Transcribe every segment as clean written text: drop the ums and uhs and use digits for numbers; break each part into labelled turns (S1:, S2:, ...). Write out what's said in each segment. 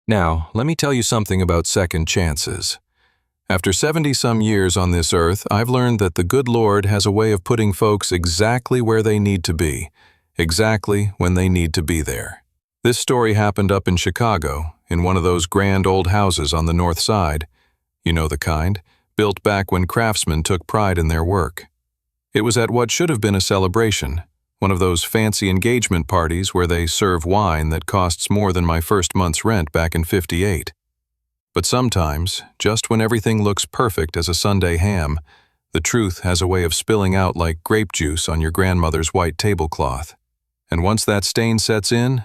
S1: Now, let me tell you something about second chances. After 70-some years on this earth, I've learned that the good Lord has a way of putting folks exactly where they need to be, exactly when they need to be there. This story happened up in Chicago, in one of those grand old houses on the north side. You know the kind, built back when craftsmen took pride in their work. It was at what should have been a celebration, one of those fancy engagement parties where they serve wine that costs more than my first month's rent back in '58. But sometimes, just when everything looks perfect as a Sunday ham, the truth has a way of spilling out like grape juice on your grandmother's white tablecloth. And once that stain sets in,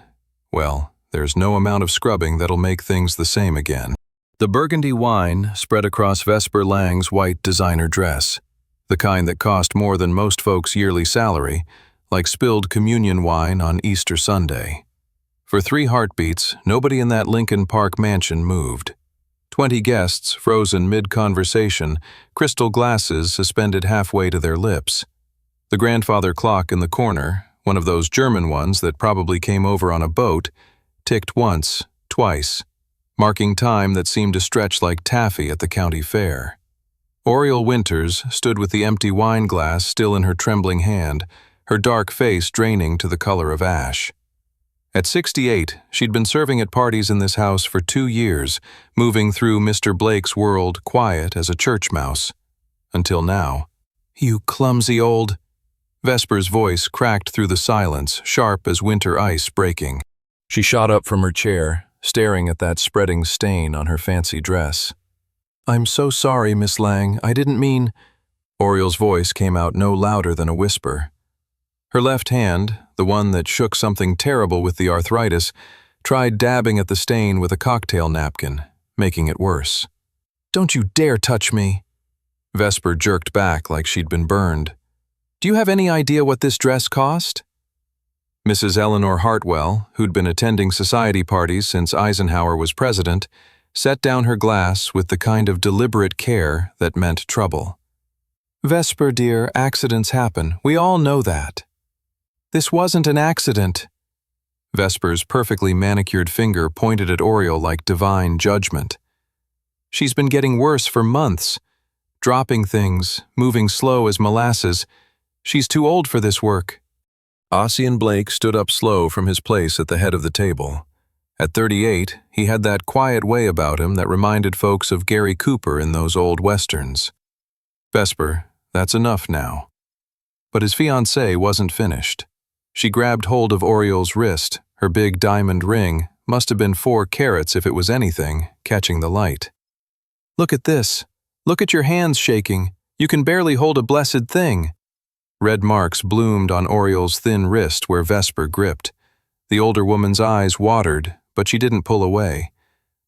S1: well, there's no amount of scrubbing that'll make things the same again. The burgundy wine spread across Vesper Lang's white designer dress, the kind that cost more than most folks' yearly salary, like spilled communion wine on Easter Sunday. For 3 heartbeats, nobody in that Lincoln Park mansion moved. 20 guests frozen mid-conversation, crystal glasses suspended halfway to their lips. The grandfather clock in the corner, one of those German ones that probably came over on a boat, ticked once, twice, marking time that seemed to stretch like taffy at the county fair. Oriole Winters stood with the empty wine glass still in her trembling hand, her dark face draining to the color of ash. At 68, she'd been serving at parties in this house for 2 years, moving through Mr. Blake's world quiet as a church mouse. Until now. "You clumsy old..." Vesper's voice cracked through the silence, sharp as winter ice breaking. She shot up from her chair, staring at that spreading stain on her fancy dress. "I'm so sorry, Miss Lang. I didn't mean..." Oriole's voice came out no louder than a whisper. Her left hand, the one that shook something terrible with the arthritis, tried dabbing at the stain with a cocktail napkin, making it worse. "Don't you dare touch me!" Vesper jerked back like she'd been burned. "Do you have any idea what this dress cost?" Mrs. Eleanor Hartwell, who'd been attending society parties since Eisenhower was president, set down her glass with the kind of deliberate care that meant trouble. "Vesper, dear, accidents happen. We all know that." "This wasn't an accident." Vesper's perfectly manicured finger pointed at Oriole like divine judgment. "She's been getting worse for months. Dropping things, moving slow as molasses. She's too old for this work." Ossian Blake stood up slow from his place at the head of the table. At 38, he had that quiet way about him that reminded folks of Gary Cooper in those old westerns. "Vesper, that's enough now." But his fiancée wasn't finished. She grabbed hold of Oriole's wrist, her big diamond ring, must have been 4 carats if it was anything, catching the light. "Look at this. Look at your hands shaking. You can barely hold a blessed thing." Red marks bloomed on Oriole's thin wrist where Vesper gripped. The older woman's eyes watered, but she didn't pull away.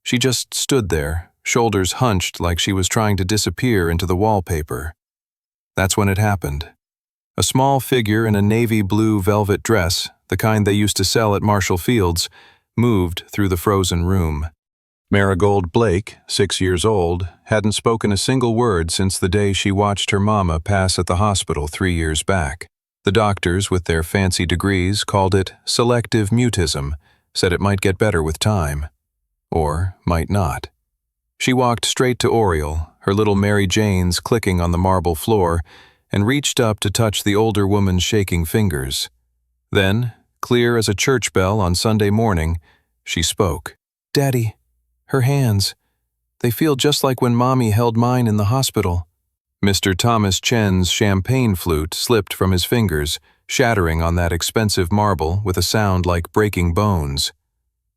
S1: She just stood there, shoulders hunched like she was trying to disappear into the wallpaper. That's when it happened. A small figure in a navy blue velvet dress, the kind they used to sell at Marshall Field's, moved through the frozen room. Marigold Blake, 6 years old, hadn't spoken a single word since the day she watched her mama pass at the hospital 3 years back. The doctors, with their fancy degrees, called it selective mutism, said it might get better with time. Or might not. She walked straight to Oriole, her little Mary Janes clicking on the marble floor, and reached up to touch the older woman's shaking fingers. Then, clear as a church bell on Sunday morning, she spoke. "Daddy, her hands. They feel just like when Mommy held mine in the hospital." Mr. Thomas Chen's champagne flute slipped from his fingers, shattering on that expensive marble with a sound like breaking bones.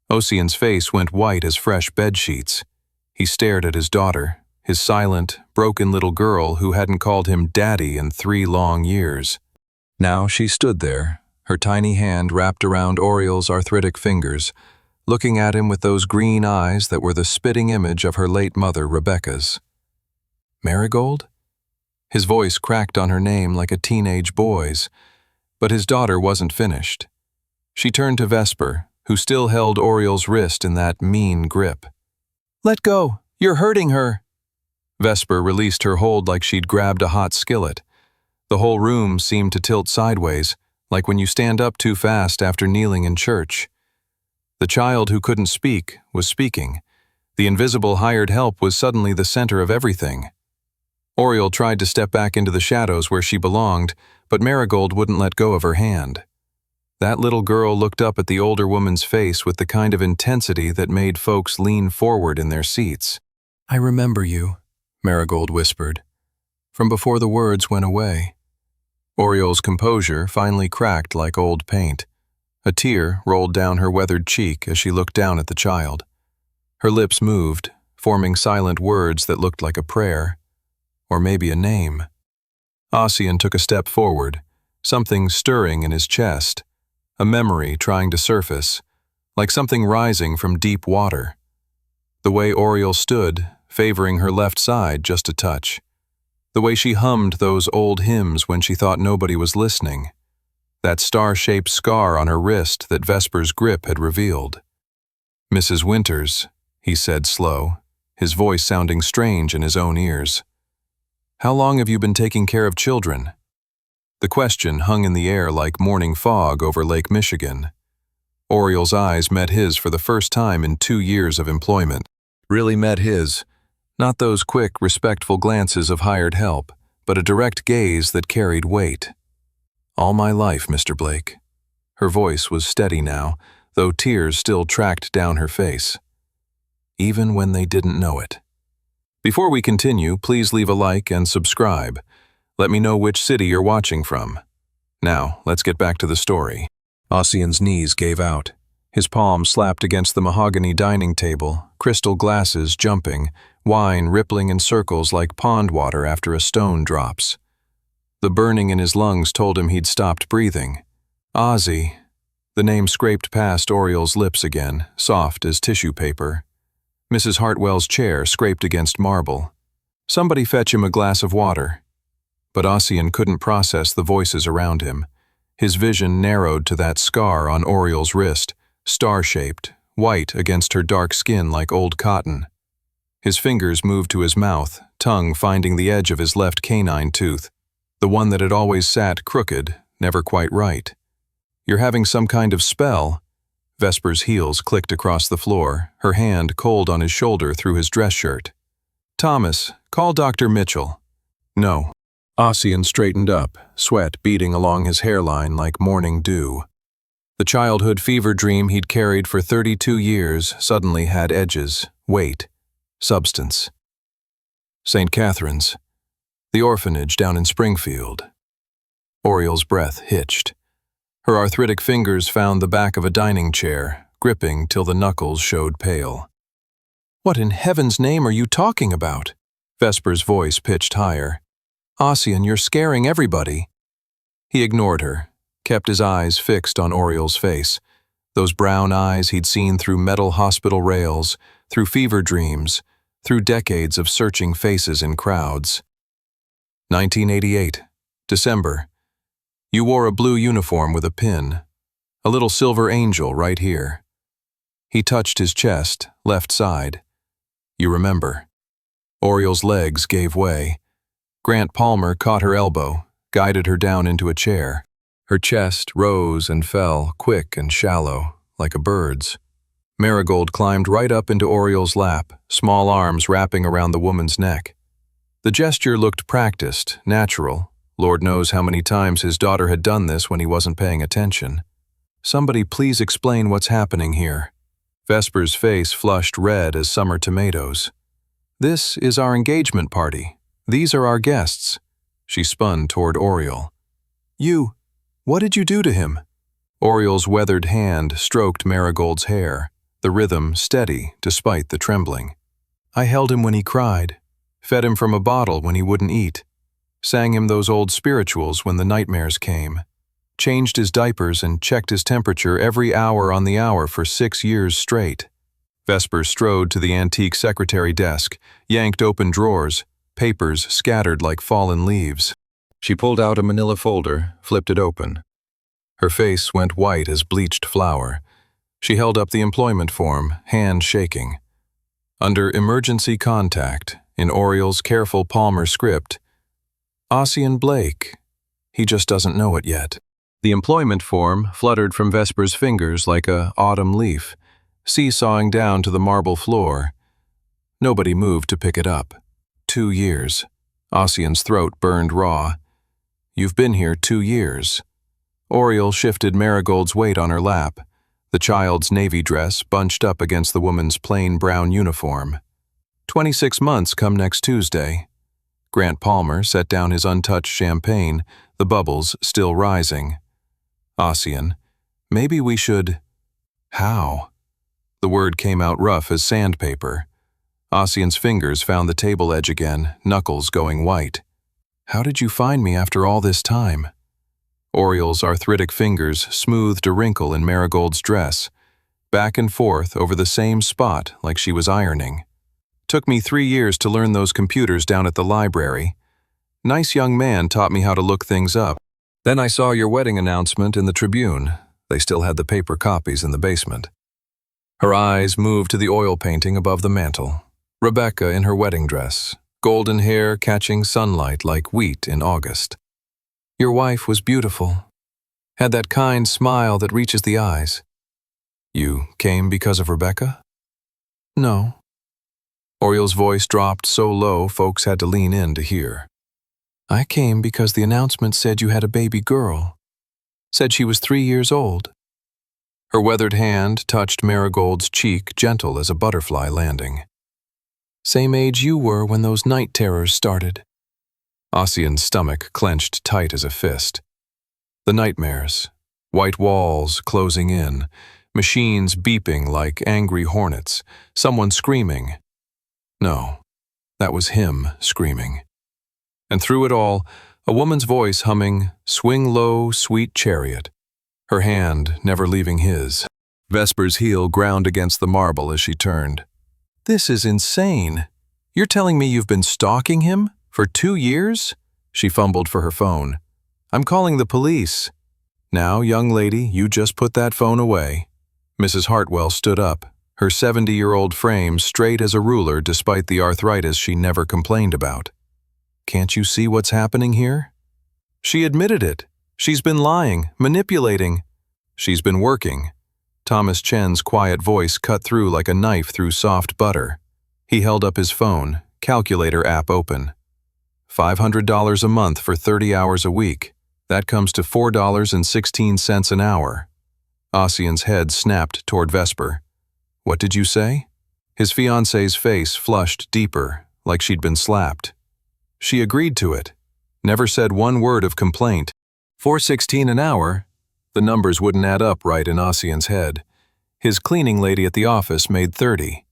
S1: Ossian's face went white as fresh bedsheets. He stared at his daughter, his silent, broken little girl who hadn't called him Daddy in 3 long years. Now she stood there, her tiny hand wrapped around Oriole's arthritic fingers, looking at him with those green eyes that were the spitting image of her late mother, Rebecca's. "Marigold?" His voice cracked on her name like a teenage boy's, but his daughter wasn't finished. She turned to Vesper, who still held Oriole's wrist in that mean grip. "Let go! You're hurting her!" Vesper released her hold like she'd grabbed a hot skillet. The whole room seemed to tilt sideways, like when you stand up too fast after kneeling in church. The child who couldn't speak was speaking. The invisible hired help was suddenly the center of everything. Oriole tried to step back into the shadows where she belonged, but Marigold wouldn't let go of her hand. That little girl looked up at the older woman's face with the kind of intensity that made folks lean forward in their seats. "I remember you," Marigold whispered, from before the words went away. Oriole's composure finally cracked like old paint. A tear rolled down her weathered cheek as she looked down at the child. Her lips moved, forming silent words that looked like a prayer. Or maybe a name. Ossian took a step forward, something stirring in his chest, a memory trying to surface, like something rising from deep water. The way Oriole stood, favoring her left side just a touch. The way she hummed those old hymns when she thought nobody was listening. That star-shaped scar on her wrist that Vesper's grip had revealed. "Mrs. Winters," he said slow, his voice sounding strange in his own ears. "How long have you been taking care of children?" The question hung in the air like morning fog over Lake Michigan. Oriole's eyes met his for the first time in 2 years of employment. Really met his. Not those quick, respectful glances of hired help, but a direct gaze that carried weight. "All my life, Mr. Blake." Her voice was steady now, though tears still tracked down her face. Even when they didn't know it. Before we continue, please leave a like and subscribe. Let me know which city you're watching from. Now, let's get back to the story. Ossian's knees gave out. His palms slapped against the mahogany dining table, crystal glasses jumping, wine rippling in circles like pond water after a stone drops. The burning in his lungs told him he'd stopped breathing. Ozzy. The name scraped past Oriole's lips again, soft as tissue paper. Mrs. Hartwell's chair scraped against marble. "Somebody fetch him a glass of water." But Ossian couldn't process the voices around him. His vision narrowed to that scar on Oriole's wrist, star-shaped, white against her dark skin like old cotton. His fingers moved to his mouth, tongue finding the edge of his left canine tooth, the one that had always sat crooked, never quite right. "You're having some kind of spell." Vesper's heels clicked across the floor, her hand cold on his shoulder through his dress shirt. "Thomas, call Dr. Mitchell." "No." Ossian straightened up, sweat beading along his hairline like morning dew. The childhood fever dream he'd carried for 32 years suddenly had edges, weight, substance. "St. Catherine's. The orphanage down in Springfield." Oriole's breath hitched. Her arthritic fingers found the back of a dining chair, gripping till the knuckles showed pale. "What in heaven's name are you talking about?" Vesper's voice pitched higher. "Ossian, you're scaring everybody." He ignored her, kept his eyes fixed on Oriole's face, those brown eyes he'd seen through metal hospital rails, through fever dreams, through decades of searching faces in crowds. 1988, December. You wore a blue uniform with a pin, a little silver angel right here. He touched his chest, left side. "You remember." Oriole's legs gave way. Grant Palmer caught her elbow, guided her down into a chair. Her chest rose and fell, quick and shallow, like a bird's. Marigold climbed right up into Oriole's lap, small arms wrapping around the woman's neck. The gesture looked practiced, natural. Lord knows how many times his daughter had done this when he wasn't paying attention. "Somebody please explain what's happening here." Vesper's face flushed red as summer tomatoes. "This is our engagement party. These are our guests." She spun toward Oriole. What did you do to him?" Oriole's weathered hand stroked Marigold's hair, the rhythm steady despite the trembling. "I held him when he cried, fed him from a bottle when he wouldn't eat, sang him those old spirituals when the nightmares came, changed his diapers and checked his temperature every hour on the hour for 6 years straight." Vesper strode to the antique secretary desk, yanked open drawers, papers scattered like fallen leaves. She pulled out a manila folder, flipped it open. Her face went white as bleached flour. She held up the employment form, hand shaking. Under emergency contact, in Oriole's careful Palmer script, "Ossian Blake. He just doesn't know it yet." The employment form fluttered from Vesper's fingers like a autumn leaf, seesawing down to the marble floor. Nobody moved to pick it up. 2 years. Ossian's throat burned raw. You've been here 2 years. Oriole shifted Marigold's weight on her lap, the child's navy dress bunched up against the woman's plain brown uniform. 26 months come next Tuesday. Grant Palmer set down his untouched champagne, the bubbles still rising. Ossian, maybe we should… How? The word came out rough as sandpaper. Ossian's fingers found the table edge again, knuckles going white. How did you find me after all this time? Oriole's arthritic fingers smoothed a wrinkle in Marigold's dress, back and forth over the same spot like she was ironing. Took me 3 years to learn those computers down at the library. Nice young man taught me how to look things up. Then I saw your wedding announcement in the Tribune. They still had the paper copies in the basement. Her eyes moved to the oil painting above the mantel. Rebecca in her wedding dress, golden hair catching sunlight like wheat in August. Your wife was beautiful. Had that kind smile that reaches the eyes. You came because of Rebecca? No. Oriole's voice dropped so low folks had to lean in to hear. I came because the announcement said you had a baby girl. Said she was 3 years old. Her weathered hand touched Marigold's cheek, gentle as a butterfly landing. Same age you were when those night terrors started. Ossian's stomach clenched tight as a fist. The nightmares, white walls closing in, machines beeping like angry hornets, someone screaming. No, that was him screaming. And through it all, a woman's voice humming, "Swing low, sweet chariot," her hand never leaving his. Vesper's heel ground against the marble as she turned. This is insane. You're telling me you've been stalking him? For 2 years? She fumbled for her phone. I'm calling the police. Now, young lady, you just put that phone away. Mrs. Hartwell stood up, her 70-year-old frame straight as a ruler despite the arthritis she never complained about. Can't you see what's happening here? She admitted it. She's been lying, manipulating. She's been working. Thomas Chen's quiet voice cut through like a knife through soft butter. He held up his phone, calculator app open. $500 a month for 30 hours a week. That comes to $4.16 an hour. Ossian's head snapped toward Vesper. What did you say? His fiancée's face flushed deeper, like she'd been slapped. She agreed to it. Never said one word of complaint. $4.16 an hour? The numbers wouldn't add up right in Ossian's head. His cleaning lady at the office made $30.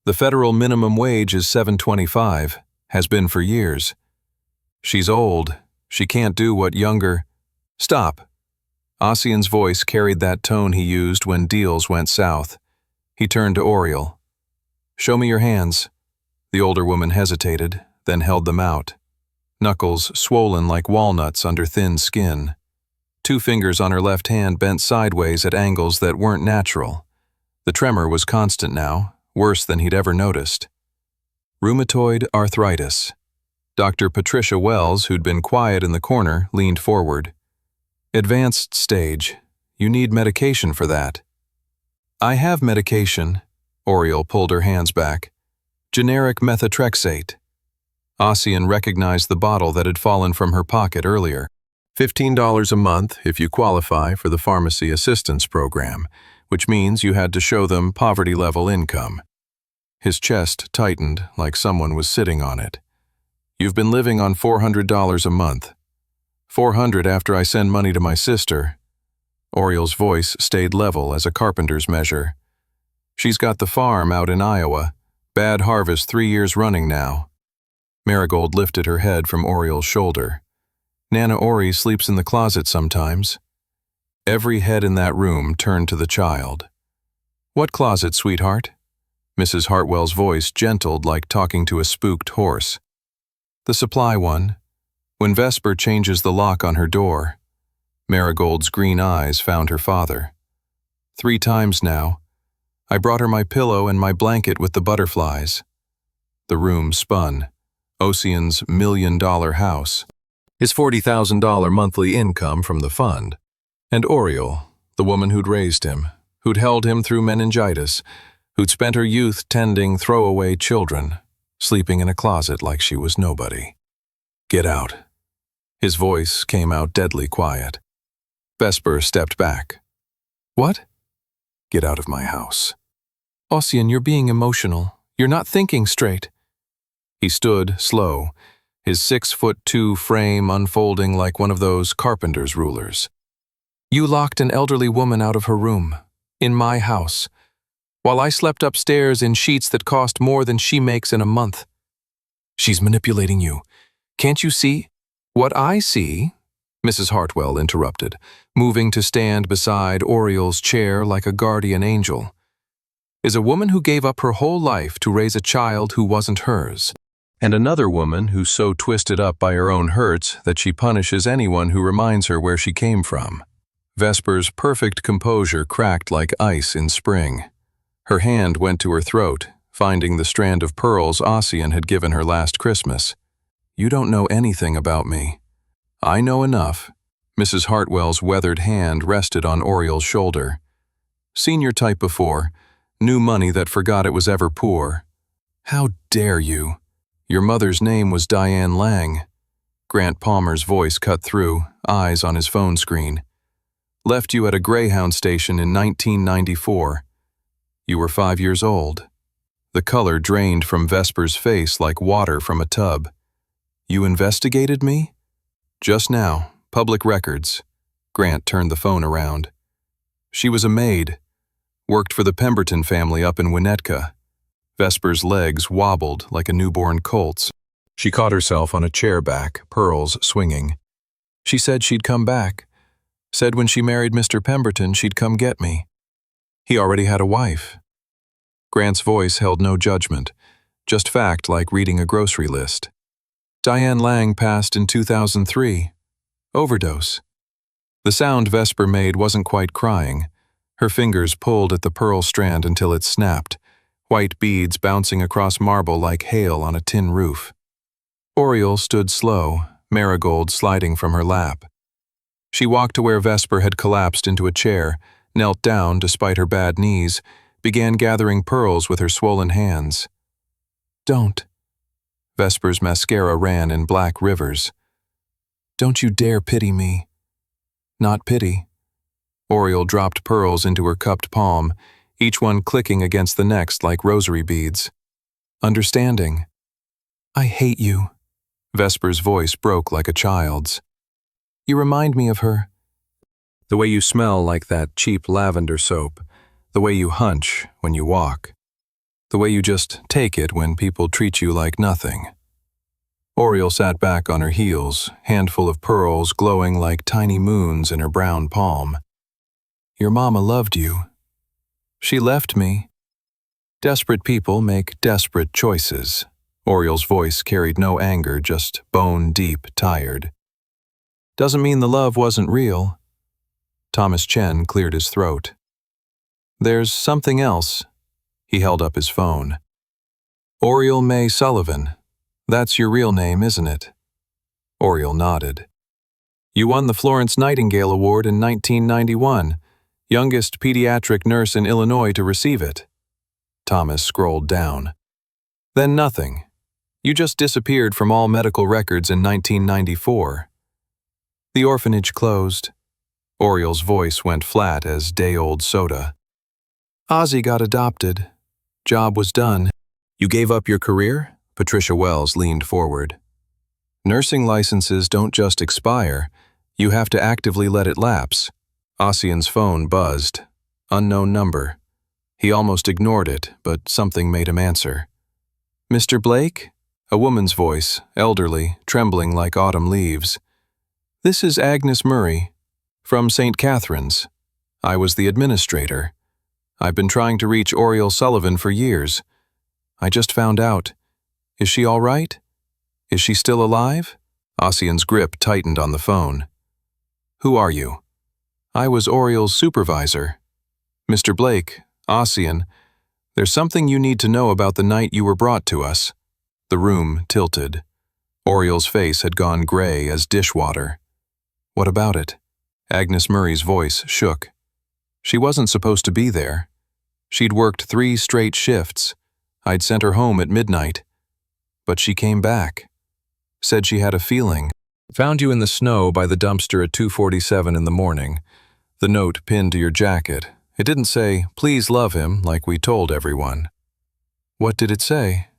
S1: The federal minimum wage is $7.25, has been for years. She's old. She can't do what younger… Stop. Ossian's voice carried that tone he used when deals went south. He turned to Oriole. Show me your hands. The older woman hesitated, then held them out. Knuckles swollen like walnuts under thin skin. 2 fingers on her left hand bent sideways at angles that weren't natural. The tremor was constant now, worse than he'd ever noticed. Rheumatoid arthritis. Dr. Patricia Wells, who'd been quiet in the corner, leaned forward. Advanced stage. You need medication for that. I have medication. Oriole pulled her hands back. Generic methotrexate. Ossian recognized the bottle that had fallen from her pocket earlier. $15 a month if you qualify for the Pharmacy Assistance Program, which means you had to show them poverty-level income. His chest tightened like someone was sitting on it. You've been living on $400 a month. $400 after I send money to my sister. Oriole's voice stayed level as a carpenter's measure. She's got the farm out in Iowa. Bad harvest 3 years running now. Marigold lifted her head from Oriole's shoulder. Nana Ori sleeps in the closet sometimes. Every head in that room turned to the child. What closet, sweetheart? Mrs. Hartwell's voice gentled like talking to a spooked horse. The supply one. When Vesper changes the lock on her door. Marigold's green eyes found her father. 3 times now. I brought her my pillow and my blanket with the butterflies. The room spun. Ossian's $1 million house. His $40,000 monthly income from the fund. And Oriole, the woman who'd raised him, who'd held him through meningitis, who'd spent her youth tending throwaway children, sleeping in a closet like she was nobody. "Get out." His voice came out deadly quiet. Vesper stepped back. "What?" "Get out of my house." "Ossian, you're being emotional. You're not thinking straight." He stood, slow, his 6'2" frame unfolding like one of those carpenter's rulers. "You locked an elderly woman out of her room, in my house, while I slept upstairs in sheets that cost more than she makes in a month. She's manipulating you. Can't you see?" "What I see," Mrs. Hartwell interrupted, moving to stand beside Oriel's chair like a guardian angel, "is a woman who gave up her whole life to raise a child who wasn't hers. And another woman who's so twisted up by her own hurts that she punishes anyone who reminds her where she came from." Vesper's perfect composure cracked like ice in spring. Her hand went to her throat, finding the strand of pearls Ossian had given her last Christmas. "You don't know anything about me." "I know enough." Mrs. Hartwell's weathered hand rested on Oriel's shoulder. "Seen your type before. Knew money that forgot it was ever poor." "How dare you?" "Your mother's name was Diane Lang." Grant Palmer's voice cut through, eyes on his phone screen. "Left you at a Greyhound station in 1994. You were 5 years old." The color drained from Vesper's face like water from a tub. "You investigated me?" "Just now. Public records." Grant turned the phone around. "She was a maid. Worked for the Pemberton family up in Winnetka." Vesper's legs wobbled like a newborn colt's. She caught herself on a chair back, pearls swinging. "She said she'd come back. Said when she married Mr. Pemberton she'd come get me. He already had a wife." Grant's voice held no judgment, just fact like reading a grocery list. "Diane Lang passed in 2003. Overdose." The sound Vesper made wasn't quite crying. Her fingers pulled at the pearl strand until it snapped, white beads bouncing across marble like hail on a tin roof. Oriel stood slow, marigold sliding from her lap. She walked to where Vesper had collapsed into a chair, knelt down despite her bad knees, began gathering pearls with her swollen hands. "Don't." Vesper's mascara ran in black rivers. "Don't you dare pity me." "Not pity." Oriel dropped pearls into her cupped palm, each one clicking against the next like rosary beads. "Understanding." "I hate you." Vesper's voice broke like a child's. "You remind me of her. The way you smell like that cheap lavender soap. The way you hunch when you walk. The way you just take it when people treat you like nothing." Oriel sat back on her heels, handful of pearls glowing like tiny moons in her brown palm. "Your mama loved you. She left me." "Desperate people make desperate choices." Oriel's voice carried no anger, just bone-deep tired. "Doesn't mean the love wasn't real." Thomas Chen cleared his throat. "There's something else." He held up his phone. "Oriel May Sullivan. That's your real name, isn't it?" Oriel nodded. "You won the Florence Nightingale Award in 1991, youngest pediatric nurse in Illinois to receive it." Thomas scrolled down. "Then nothing. You just disappeared from all medical records in 1994. The orphanage closed." Oriel's voice went flat as day-old soda. "Ozzy got adopted. Job was done." "You gave up your career?" Patricia Wells leaned forward. "Nursing licenses don't just expire. You have to actively let it lapse." Ossian's phone buzzed. Unknown number. He almost ignored it, but something made him answer. "Mr. Blake?" A woman's voice, elderly, trembling like autumn leaves. "This is Agnes Murray, from St. Catherine's. I was the administrator. I've been trying to reach Oriel Sullivan for years. I just found out. Is she all right? Is she still alive?" Ossian's grip tightened on the phone. "Who are you?" "I was Oriel's supervisor." "Mr. Blake, Ossian, there's something you need to know about the night you were brought to us." The room tilted. Oriel's face had gone gray as dishwater. "What about it?" Agnes Murray's voice shook. She wasn't supposed to be there. She'd worked 3 straight shifts. I'd sent her home at midnight. But she came back. Said she had a feeling. Found you in the snow by the dumpster at 2:47 in the morning. The note pinned to your jacket. It didn't say, "Please love him," like we told everyone. What did it say?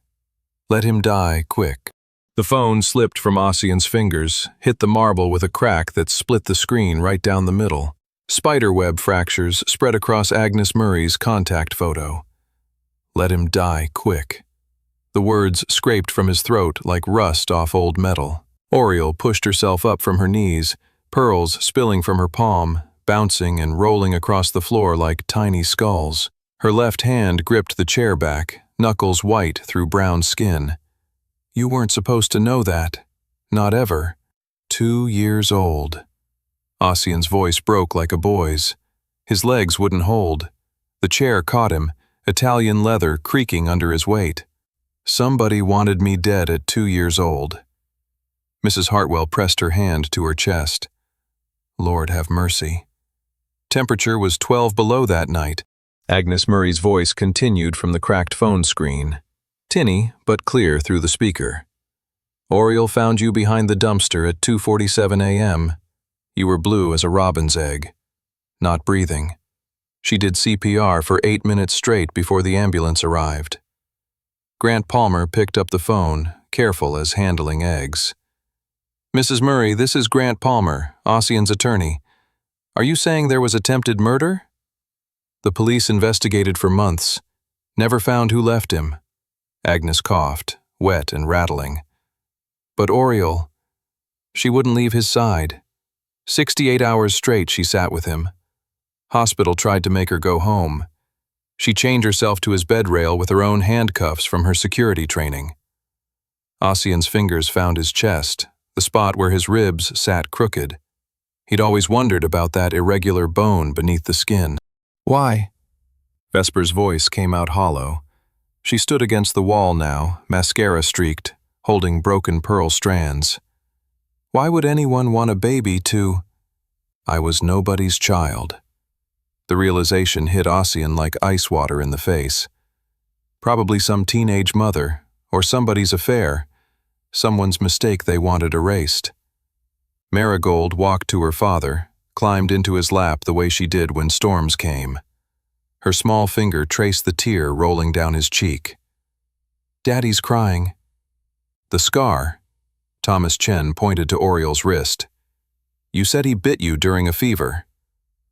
S1: "Let him die quick." The phone slipped from Ossian's fingers, hit the marble with a crack that split the screen right down the middle. Spiderweb fractures spread across Agnes Murray's contact photo. "Let him die quick." The words scraped from his throat like rust off old metal. Oriole pushed herself up from her knees, pearls spilling from her palm, bouncing and rolling across the floor like tiny skulls. Her left hand gripped the chair back, knuckles white through brown skin. "You weren't supposed to know that. Not ever. 2 years old." Ossian's voice broke like a boy's. His legs wouldn't hold. The chair caught him, Italian leather creaking under his weight. "Somebody wanted me dead at 2 years old." Mrs. Hartwell pressed her hand to her chest. Lord have mercy. Temperature was 12 below that night. Agnes Murray's voice continued from the cracked phone screen, tinny but clear through the speaker. "Oriole found you behind the dumpster at 2:47 a.m. You were blue as a robin's egg. Not breathing. She did CPR for 8 minutes straight before the ambulance arrived." Grant Palmer picked up the phone, careful as handling eggs. "Mrs. Murray, this is Grant Palmer, Ossian's attorney. Are you saying there was attempted murder?" "The police investigated for months. Never found who left him." Agnes coughed, wet and rattling. "But Oriole..." She wouldn't leave his side. 68 hours straight she sat with him. Hospital tried to make her go home. She chained herself to his bed rail with her own handcuffs from her security training. Ossian's fingers found his chest, the spot where his ribs sat crooked. He'd always wondered about that irregular bone beneath the skin. "Why?" Vesper's voice came out hollow. She stood against the wall now, mascara streaked, holding broken pearl strands. "Why would anyone want a baby to..." "I was nobody's child." The realization hit Ossian like ice water in the face. Probably some teenage mother, or somebody's affair, someone's mistake they wanted erased. Marigold walked to her father, climbed into his lap the way she did when storms came. Her small finger traced the tear rolling down his cheek. "Daddy's crying." "The scar," Thomas Chen pointed to Oriole's wrist. "You said he bit you during a fever."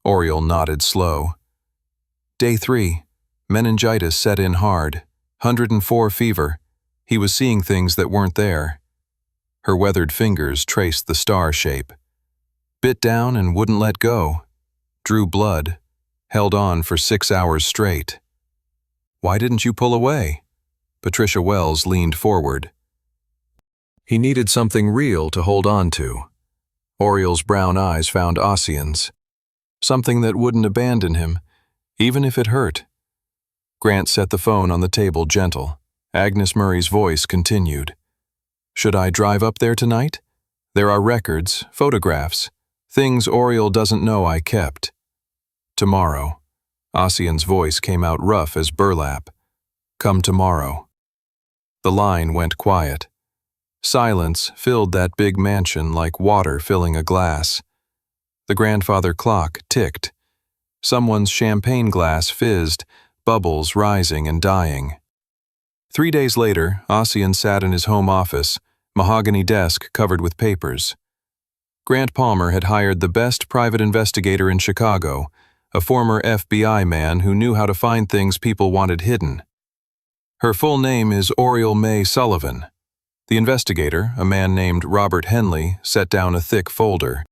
S1: Oriole nodded slow. "Day 3, meningitis set in hard, 104 fever. He was seeing things that weren't there." Her weathered fingers traced the star shape. "Bit down and wouldn't let go. Drew blood. Held on for 6 hours straight." "Why didn't you pull away?" Patricia Wells leaned forward. He needed something real to hold on to. Oriole's brown eyes found Ossian's. Something that wouldn't abandon him, even if it hurt. Grant set the phone on the table gentle. Agnes Murray's voice continued. "Should I drive up there tonight? There are records, photographs, things Oriole doesn't know I kept." "Tomorrow." Ossian's voice came out rough as burlap. "Come tomorrow." The line went quiet. Silence filled that big mansion like water filling a glass. The grandfather clock ticked. Someone's champagne glass fizzed, bubbles rising and dying. 3 days later, Ossian sat in his home office, mahogany desk covered with papers. Grant Palmer had hired the best private investigator in Chicago, a former FBI man who knew how to find things people wanted hidden. Her full name is Oriole May Sullivan. The investigator, a man named Robert Henley, set down a thick folder.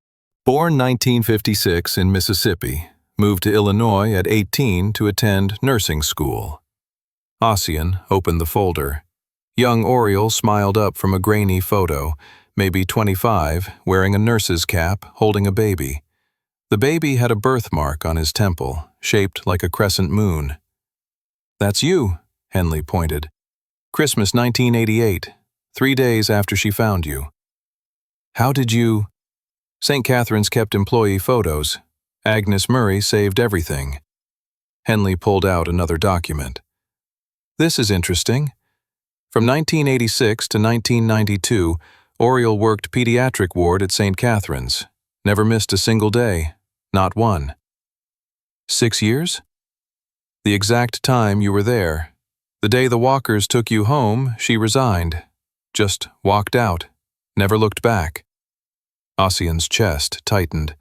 S1: Born 1956 in Mississippi, moved to Illinois at 18 to attend nursing school. Ossian opened the folder. Young Oriole smiled up from a grainy photo, maybe 25, wearing a nurse's cap, holding a baby. The baby had a birthmark on his temple, shaped like a crescent moon. "That's you," Henley pointed. "Christmas 1988, 3 days after she found you." "How did you..." "St. Catherine's kept employee photos. Agnes Murray saved everything. Henley pulled out another document. This is interesting. From 1986 to 1992, Oriel worked pediatric ward at St. Catherine's. Never missed a single day. Not one. 6 years? The exact time you were there. The day the Walkers took you home, she resigned. Just walked out. Never looked back. Ossian's chest tightened.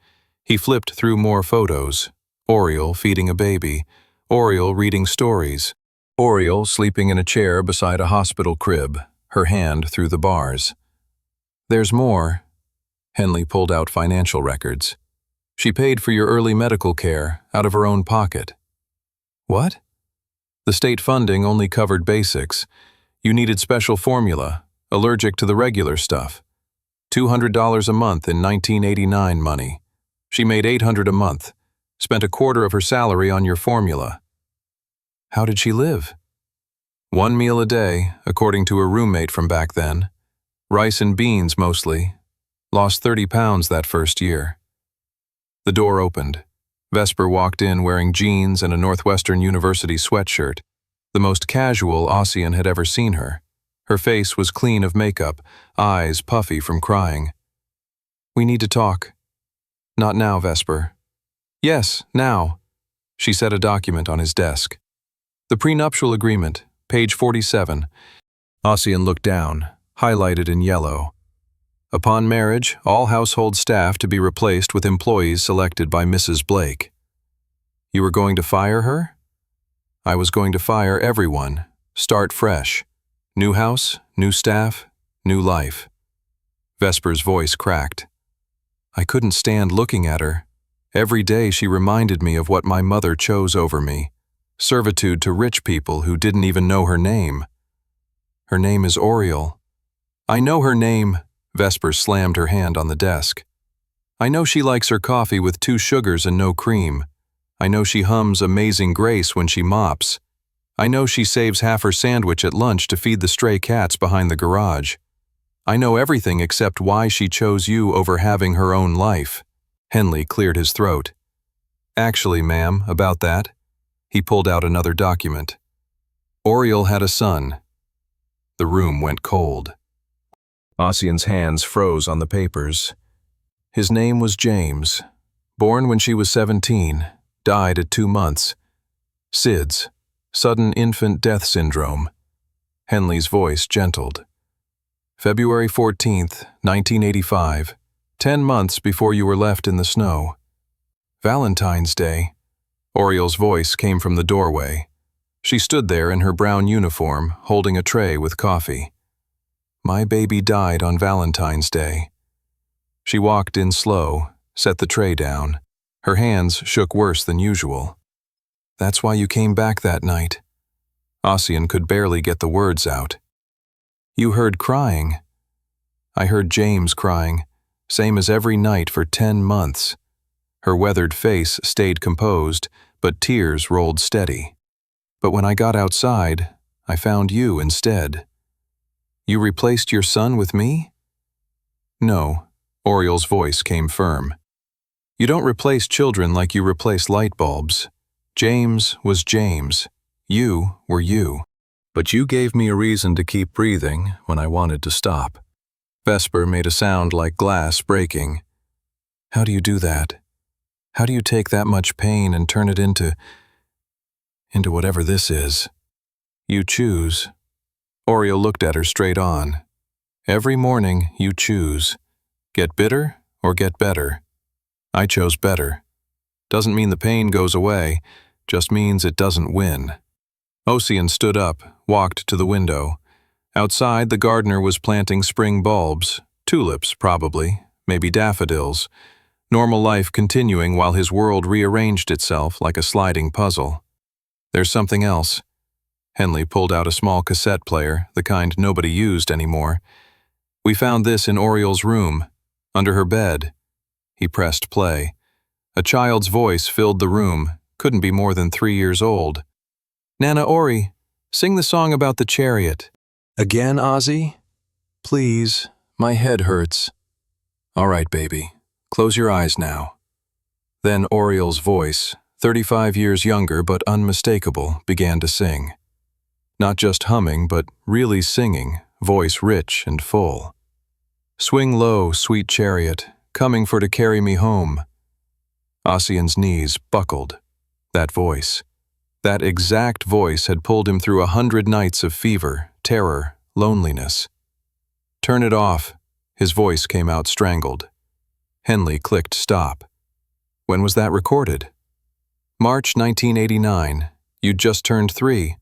S1: He flipped through more photos. Oriel feeding a baby. Oriel reading stories. Oriel sleeping in a chair beside a hospital crib, her hand through the bars. There's more. Henley pulled out financial records. She paid for your early medical care out of her own pocket. What? The state funding only covered basics. You needed special formula, allergic to the regular stuff. $200 a month in 1989 money. She made $800 a month, spent a quarter of her salary on your formula. How did she live? 1 meal a day, according to her roommate from back then. Rice and beans mostly. Lost 30 pounds that first year. The door opened. Vesper walked in wearing jeans and a Northwestern University sweatshirt, the most casual Ossian had ever seen her. Her face was clean of makeup, eyes puffy from crying. We need to talk. Not now, Vesper. Yes, now. She set a document on his desk. The prenuptial agreement, page 47. Ossian looked down, highlighted in yellow. Upon marriage, all household staff to be replaced with employees selected by Mrs. Blake. You were going to fire her? I was going to fire everyone, start fresh. New house, new staff, new life. Vesper's voice cracked. I couldn't stand looking at her. Every day she reminded me of what my mother chose over me. Servitude to rich people who didn't even know her name. Her name is Oriel. I know her name. Vesper slammed her hand on the desk. I know she likes her coffee with 2 sugars and no cream. I know she hums Amazing Grace when she mops. I know she saves half her sandwich at lunch to feed the stray cats behind the garage. I know everything except why she chose you over having her own life. Henley cleared his throat. Actually, ma'am, about that. He pulled out another document. Oriel had a son. The room went cold. Ossian's hands froze on the papers. His name was James. Born when she was 17, died at 2 months. SIDS, sudden infant death syndrome. Henley's voice gentled. February 14th, 1985, 10 months before you were left in the snow. Valentine's Day. Oriel's voice came from the doorway. She stood there in her brown uniform, holding a tray with coffee. My baby died on Valentine's Day. She walked in slow, set the tray down. Her hands shook worse than usual. That's why you came back that night. Ossian could barely get the words out. You heard crying. I heard James crying, same as every night for 10 months. Her weathered face stayed composed, but tears rolled steady. But when I got outside, I found you instead. You replaced your son with me? No, Oriel's voice came firm. You don't replace children like you replace light bulbs. James was James. You were you. But you gave me a reason to keep breathing when I wanted to stop. Vesper made a sound like glass breaking. How do you do that? How do you take that much pain and turn it into whatever this is? You choose. Oriel looked at her straight on. Every morning you choose. Get bitter or get better. I chose better. Doesn't mean the pain goes away, just means it doesn't win. Ossian stood up, walked to the window. Outside, the gardener was planting spring bulbs, tulips probably, maybe daffodils. Normal life continuing while his world rearranged itself like a sliding puzzle. There's something else. Henley pulled out a small cassette player, the kind nobody used anymore. We found this in Oriel's room, under her bed. He pressed play. A child's voice filled the room, couldn't be more than 3 years old. Nana Ori, sing the song about the chariot. Again, Ozzy? Please, my head hurts. All right, baby, close your eyes now. Then Oriel's voice, 35 years younger but unmistakable, began to sing. Not just humming, but really singing, voice rich and full. Swing low, sweet chariot, coming for to carry me home. Ossian's knees buckled. That voice. That exact voice had pulled him through 100 nights of fever, terror, loneliness. Turn it off. His voice came out strangled. Henley clicked stop. When was that recorded? March 1989. You'd just turned 3.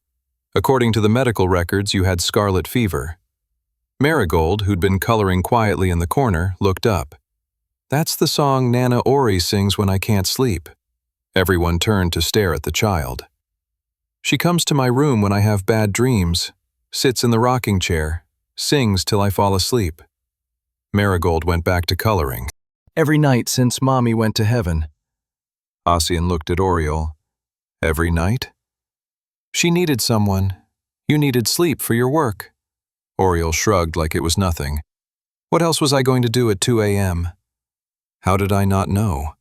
S1: According to the medical records, you had scarlet fever. Marigold, who'd been coloring quietly in the corner, looked up. That's the song Nana Ori sings when I can't sleep. Everyone turned to stare at the child. She comes to my room when I have bad dreams, sits in the rocking chair, sings till I fall asleep. Marigold went back to coloring. Every night since Mommy went to heaven. Ossian looked at Oriel. Every night? She needed someone. You needed sleep for your work. Oriel shrugged like it was nothing. What else was I going to do at 2 a.m.? How did I not know?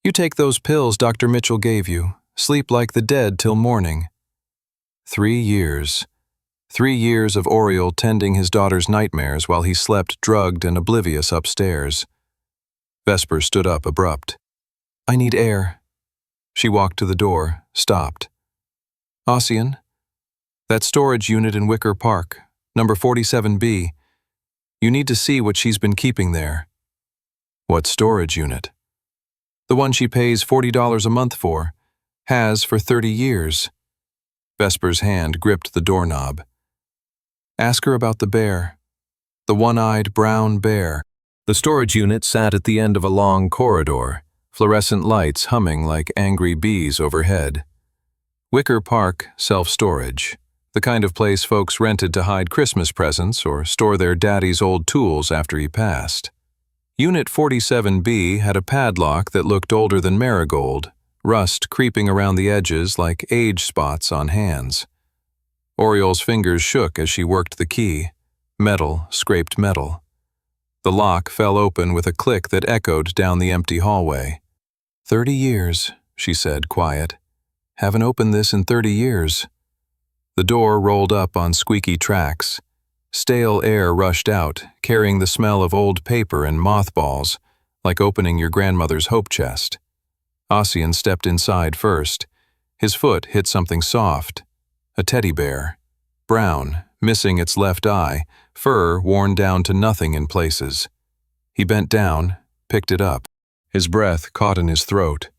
S1: You take those pills Dr. Mitchell gave you. Sleep like the dead till morning. 3 years. 3 years of Oriel tending his daughter's nightmares while he slept drugged and oblivious upstairs. Vesper stood up abrupt. I need air. She walked to the door, stopped. Ossian? That storage unit in Wicker Park, number 47B. You need to see what she's been keeping there. What storage unit? The one she pays $40 a month for. Has for 30 years. Vesper's hand gripped the doorknob. Ask her about the bear. The one-eyed brown bear. The storage unit sat at the end of a long corridor, fluorescent lights humming like angry bees overhead. Wicker Park self-storage, the kind of place folks rented to hide Christmas presents or store their daddy's old tools after he passed. Unit 47B had a padlock that looked older than Marigold, rust creeping around the edges like age spots on hands. Oriel's fingers shook as she worked the key. Metal scraped metal. The lock fell open with a click that echoed down the empty hallway. 30 years, she said, quiet. Haven't opened this in 30 years. The door rolled up on squeaky tracks. Stale air rushed out, carrying the smell of old paper and mothballs, like opening your grandmother's hope chest. Ossian stepped inside first. His foot hit something soft. A teddy bear. Brown, missing its left eye, fur worn down to nothing in places. He bent down, picked it up. His breath caught in his throat.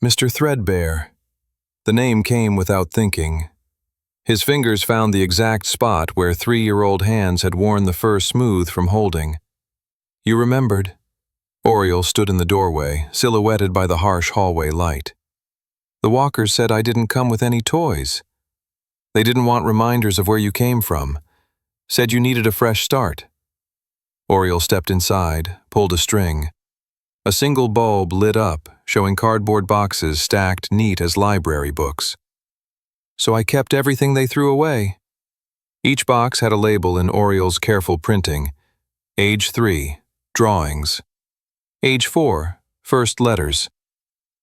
S1: Mr. Threadbare. The name came without thinking. His fingers found the exact spot where 3-year-old hands had worn the fur smooth from holding. You remembered. Oriel stood in the doorway, silhouetted by the harsh hallway light. The walkers said I didn't come with any toys. They didn't want reminders of where you came from. Said you needed a fresh start. Oriel stepped inside, pulled a string. A single bulb lit up, showing cardboard boxes stacked neat as library books. So I kept everything they threw away. Each box had a label in Oriel's careful printing. Age 3, drawings. Age 4, first letters.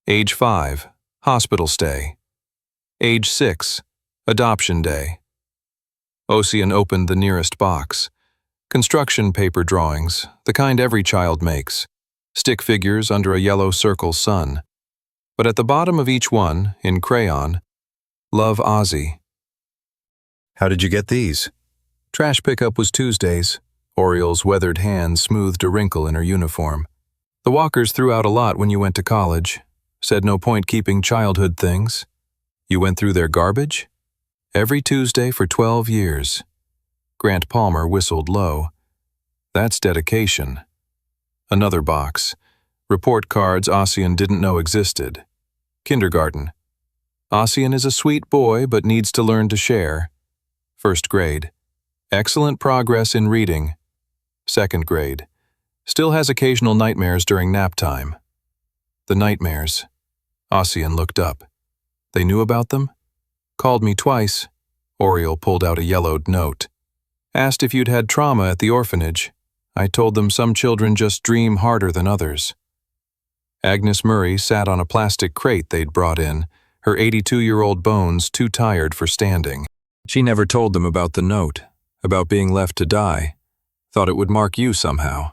S1: Age 5, hospital stay. Age 6, adoption day. Ossian opened the nearest box. Construction paper drawings, the kind every child makes. Stick figures under a yellow circle sun. But at the bottom of each one, in crayon, Love Ozzy. How did you get these? Trash pickup was Tuesdays. Oriel's weathered hand smoothed a wrinkle in her uniform. The walkers threw out a lot when you went to college. Said no point keeping childhood things. You went through their garbage? Every Tuesday for 12 years. Grant Palmer whistled low. That's dedication. Another box. Report cards Ossian didn't know existed. Kindergarten. Ossian is a sweet boy but needs to learn to share. First grade. Excellent progress in reading. Second grade. Still has occasional nightmares during nap time. The nightmares. Ossian looked up. They knew about them? Called me twice. Oriel pulled out a yellowed note. Asked if you'd had trauma at the orphanage. I told them some children just dream harder than others. Agnes Murray sat on a plastic crate they'd brought in, her 82-year-old bones too tired for standing. She never told them about the note, about being left to die. Thought it would mark you somehow.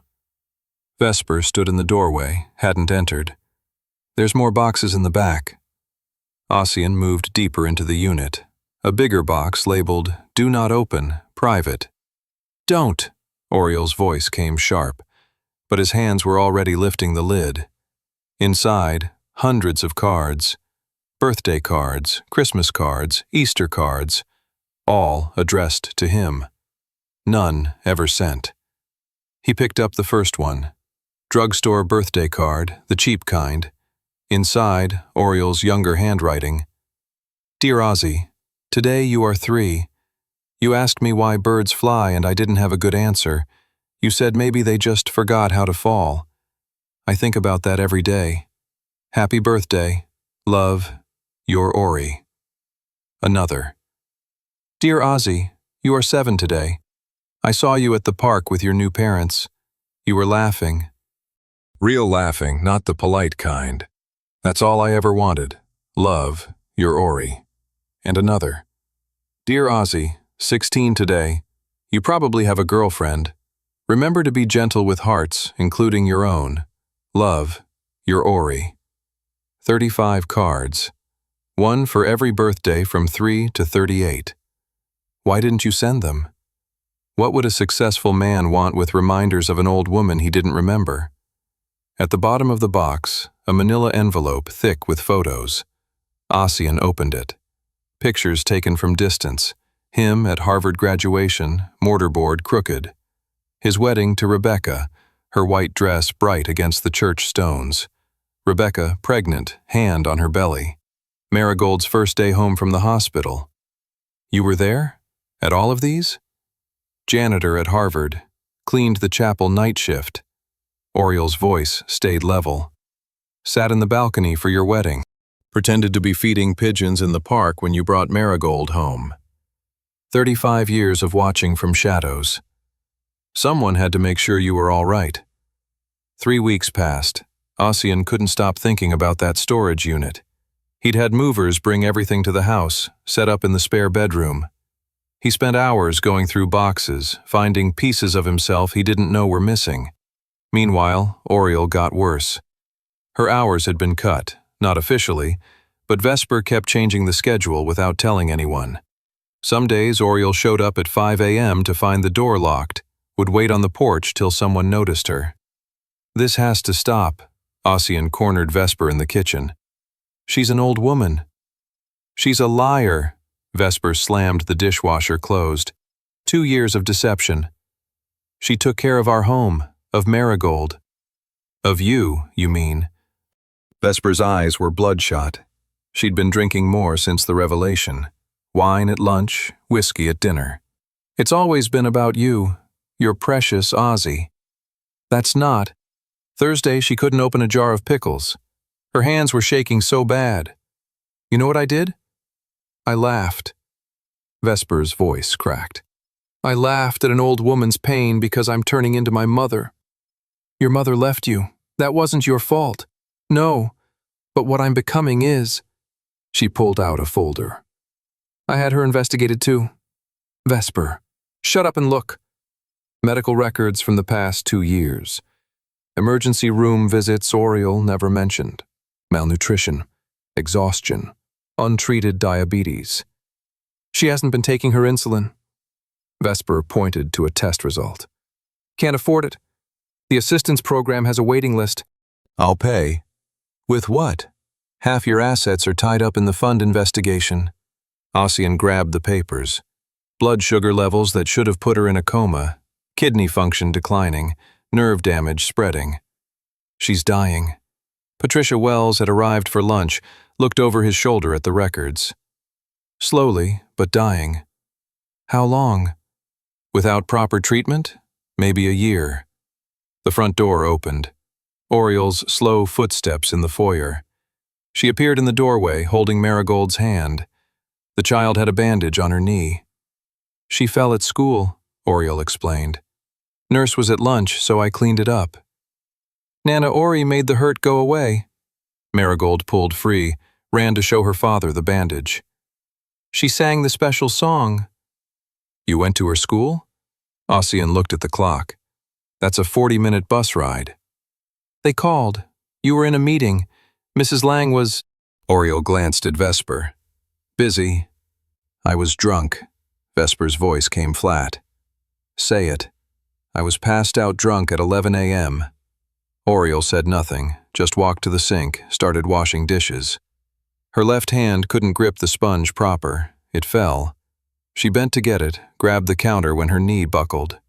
S1: Vesper stood in the doorway, hadn't entered. There's more boxes in the back. Ossian moved deeper into the unit. A bigger box labeled, "Do not open, private." "Don't!" Oriel's voice came sharp, but his hands were already lifting the lid. Inside, hundreds of cards. Birthday cards, Christmas cards, Easter cards, all addressed to him. None ever sent. He picked up the first one. Drugstore birthday card, the cheap kind. Inside, Oriel's younger handwriting. "Dear Ozzy, today you are 3. You asked me why birds fly and I didn't have a good answer. You said maybe they just forgot how to fall. I think about that every day. Happy birthday. Love, your Ori." Another. "Dear Ozzy, you are 7 today. I saw you at the park with your new parents. You were laughing. Real laughing, not the polite kind. That's all I ever wanted. Love, your Ori." And another. "Dear Ozzy, 16 today. You probably have a girlfriend. Remember to be gentle with hearts, including your own. Love, your Ori." 35 cards. One for every birthday from 3 to 38. Why didn't you send them? What would a successful man want with reminders of an old woman he didn't remember? At the bottom of the box, a manila envelope thick with photos. Ossian opened it. Pictures taken from distance. Him at Harvard graduation, mortarboard crooked. His wedding to Rebecca, her white dress bright against the church stones. Rebecca, pregnant, hand on her belly. Marigold's first day home from the hospital. You were there? At all of these? Janitor at Harvard. Cleaned the chapel night shift. Oriel's voice stayed level. Sat in the balcony for your wedding. Pretended to be feeding pigeons in the park when you brought Marigold home. 35 years of watching from shadows. Someone had to make sure you were all right. 3 weeks passed. Ossian couldn't stop thinking about that storage unit. He'd had movers bring everything to the house, set up in the spare bedroom. He spent hours going through boxes, finding pieces of himself he didn't know were missing. Meanwhile, Oriel got worse. Her hours had been cut, not officially, but Vesper kept changing the schedule without telling anyone. Some days Oriel showed up at 5 a.m. to find the door locked, would wait on the porch till someone noticed her. This has to stop, Ossian cornered Vesper in the kitchen. She's an old woman. She's a liar, Vesper slammed the dishwasher closed. 2 years of deception. She took care of our home, of Marigold. Of you, you mean. Vesper's eyes were bloodshot. She'd been drinking more since the revelation. Wine at lunch, whiskey at dinner. It's always been about you, your precious Ozzy. That's not. Thursday she couldn't open a jar of pickles. Her hands were shaking so bad. You know what I did? I laughed. Vesper's voice cracked. I laughed at an old woman's pain because I'm turning into my mother. Your mother left you. That wasn't your fault. No, but what I'm becoming is. She pulled out a folder. I had her investigated too. Vesper, shut up and look. Medical records from the past 2 years. Emergency room visits Oriel never mentioned. Malnutrition, exhaustion, untreated diabetes. She hasn't been taking her insulin. Vesper pointed to a test result. Can't afford it. The assistance program has a waiting list. I'll pay. With what? Half your assets are tied up in the fund investigation. Ossian grabbed the papers. Blood sugar levels that should have put her in a coma. Kidney function declining. Nerve damage spreading. She's dying. Patricia Wells had arrived for lunch, looked over his shoulder at the records. Slowly, but dying. How long? Without proper treatment? Maybe a year. The front door opened. Oriel's slow footsteps in the foyer. She appeared in the doorway, holding Marigold's hand. The child had a bandage on her knee. She fell at school, Oriel explained. Nurse was at lunch, so I cleaned it up. Nana Ori made the hurt go away. Marigold pulled free, ran to show her father the bandage. She sang the special song. You went to her school? Ossian looked at the clock. That's a 40-minute bus ride. They called. You were in a meeting. Mrs. Lang was… Oriel glanced at Vesper. Busy. I was drunk. Vesper's voice came flat. Say it. I was passed out drunk at 11 a.m. Oriel said nothing, just walked to the sink, started washing dishes. Her left hand couldn't grip the sponge proper. It fell. She bent to get it, grabbed the counter when her knee buckled.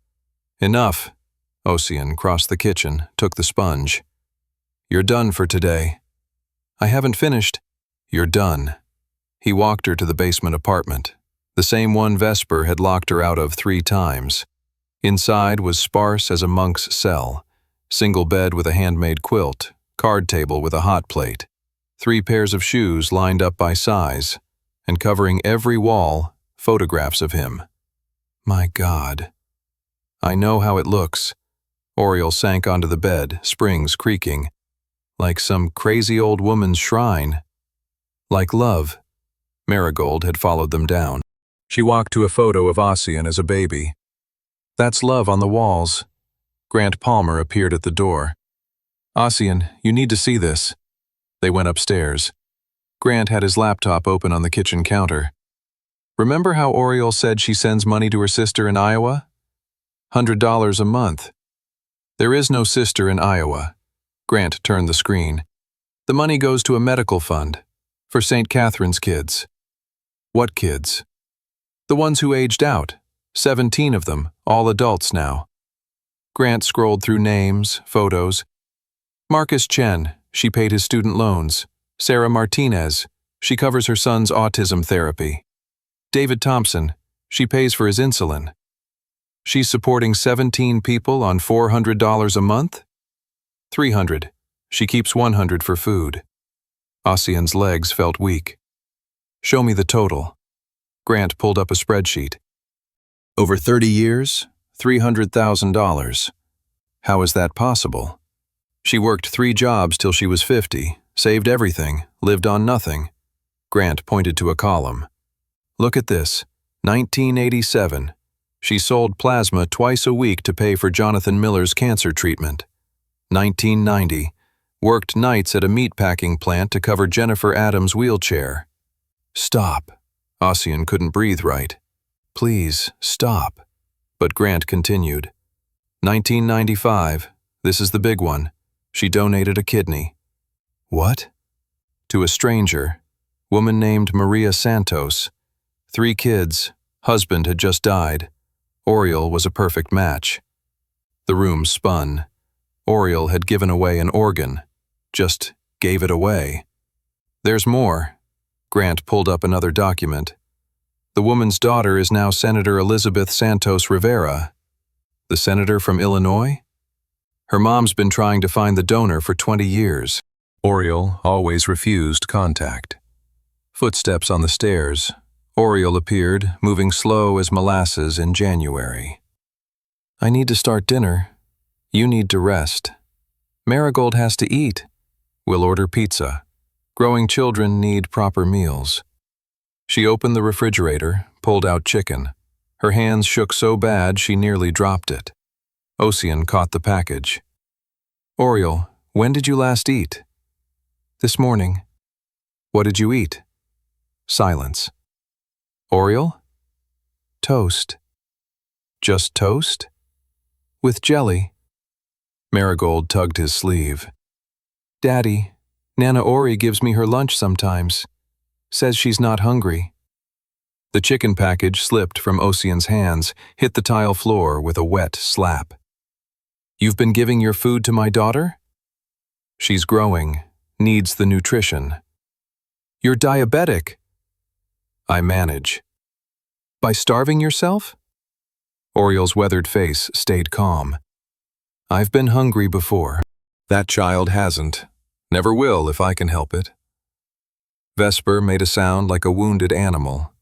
S1: Enough. Ossian crossed the kitchen, took the sponge. You're done for today. I haven't finished. You're done. He walked her to the basement apartment, the same one Vesper had locked her out of 3 times. Inside was sparse as a monk's cell. Single bed with a handmade quilt, card table with a hot plate, 3 pairs of shoes lined up by size, and covering every wall, photographs of him. My God. I know how it looks. Oriel sank onto the bed, springs creaking. Like some crazy old woman's shrine. Like love. Marigold had followed them down. She walked to a photo of Ossian as a baby. That's love on the walls. Grant Palmer appeared at the door. Ossian, you need to see this. They went upstairs. Grant had his laptop open on the kitchen counter. Remember how Oriel said she sends money to her sister in Iowa? $100 a month. There is no sister in Iowa. Grant turned the screen. The money goes to a medical fund. For St. Catherine's kids. What kids? The ones who aged out. 17 of them, all adults now. Grant scrolled through names, photos. Marcus Chen, she paid his student loans. Sarah Martinez, she covers her son's autism therapy. David Thompson, she pays for his insulin. She's supporting 17 people on $400 a month? 300. She keeps 100 for food. Ossian's legs felt weak. Show me the total. Grant pulled up a spreadsheet. Over 30 years, $300,000. How is that possible? She worked 3 jobs till she was 50, saved everything, lived on nothing. Grant pointed to a column. Look at this. 1987. She sold plasma twice a week to pay for Jonathan Miller's cancer treatment. 1990. Worked nights at a meatpacking plant to cover Jennifer Adams' wheelchair. Stop. Ossian couldn't breathe right. Please, stop. But Grant continued. 1995. This is the big one. She donated a kidney. What? To a stranger. Woman named Maria Santos. 3 kids. Husband had just died. Oriel was a perfect match. The room spun. Oriel had given away an organ. Just gave it away. There's more. Grant pulled up another document. The woman's daughter is now Senator Elizabeth Santos Rivera. The senator from Illinois? Her mom's been trying to find the donor for 20 years. Oriel always refused contact. Footsteps on the stairs. Oriel appeared, moving slow as molasses in January. I need to start dinner. You need to rest. Marigold has to eat. We'll order pizza. Growing children need proper meals. She opened the refrigerator, pulled out chicken. Her hands shook so bad she nearly dropped it. Ossian caught the package. Oriel, when did you last eat? This morning. What did you eat? Silence. Oriel? Toast. Just toast? With jelly. Marigold tugged his sleeve. Daddy, Nana Ori gives me her lunch sometimes. Says she's not hungry. The chicken package slipped from Ossian's hands, hit the tile floor with a wet slap. You've been giving your food to my daughter? She's growing, needs the nutrition. You're diabetic. I manage. By starving yourself? Oriel's weathered face stayed calm. I've been hungry before. That child hasn't. Never will if I can help it. Vesper made a sound like a wounded animal.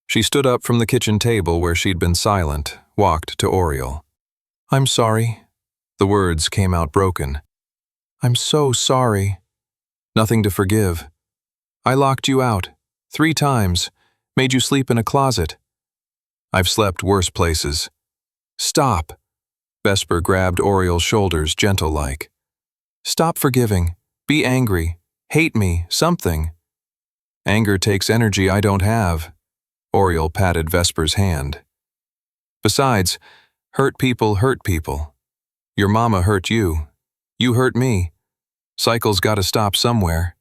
S1: She stood up from the kitchen table where she'd been silent, walked to Oriel. I'm sorry. The words came out broken. I'm so sorry. Nothing to forgive. I locked you out 3 times, made you sleep in a closet. I've slept worse places. Stop. Vesper grabbed Oriel's shoulders gentle-like. Stop forgiving. Be angry. Hate me. Something. Anger takes energy I don't have. Oriel patted Vesper's hand. Besides, hurt people hurt people. Your mama hurt you. You hurt me. Cycle's gotta stop somewhere.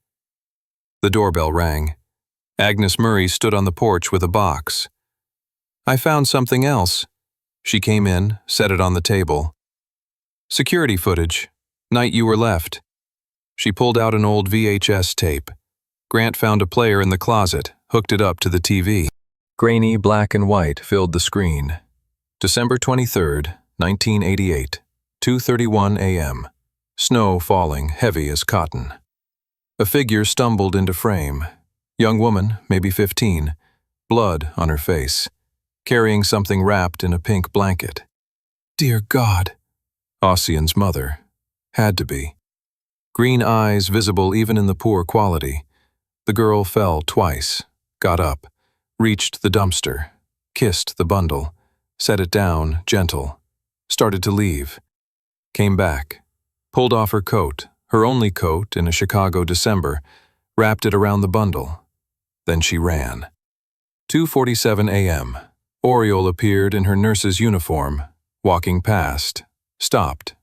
S1: The doorbell rang. Agnes Murray stood on the porch with a box. I found something else. She came in, set it on the table. Security footage. Night you were left. She pulled out an old VHS tape. Grant found a player in the closet, hooked it up to the TV. Grainy black and white filled the screen. December 23rd, 1988, 2:31 a.m. Snow falling, heavy as cotton. A figure stumbled into frame. Young woman, maybe 15, blood on her face, carrying something wrapped in a pink blanket. Dear God. Ossian's mother. Had to be. Green eyes visible even in the poor quality. The girl fell twice, got up, reached the dumpster, kissed the bundle, set it down, gentle, started to leave. Came back, pulled off her coat, her only coat in a Chicago December, wrapped it around the bundle. Then she ran. 2:47 a.m. Oriel appeared in her nurse's uniform, walking past, stopped,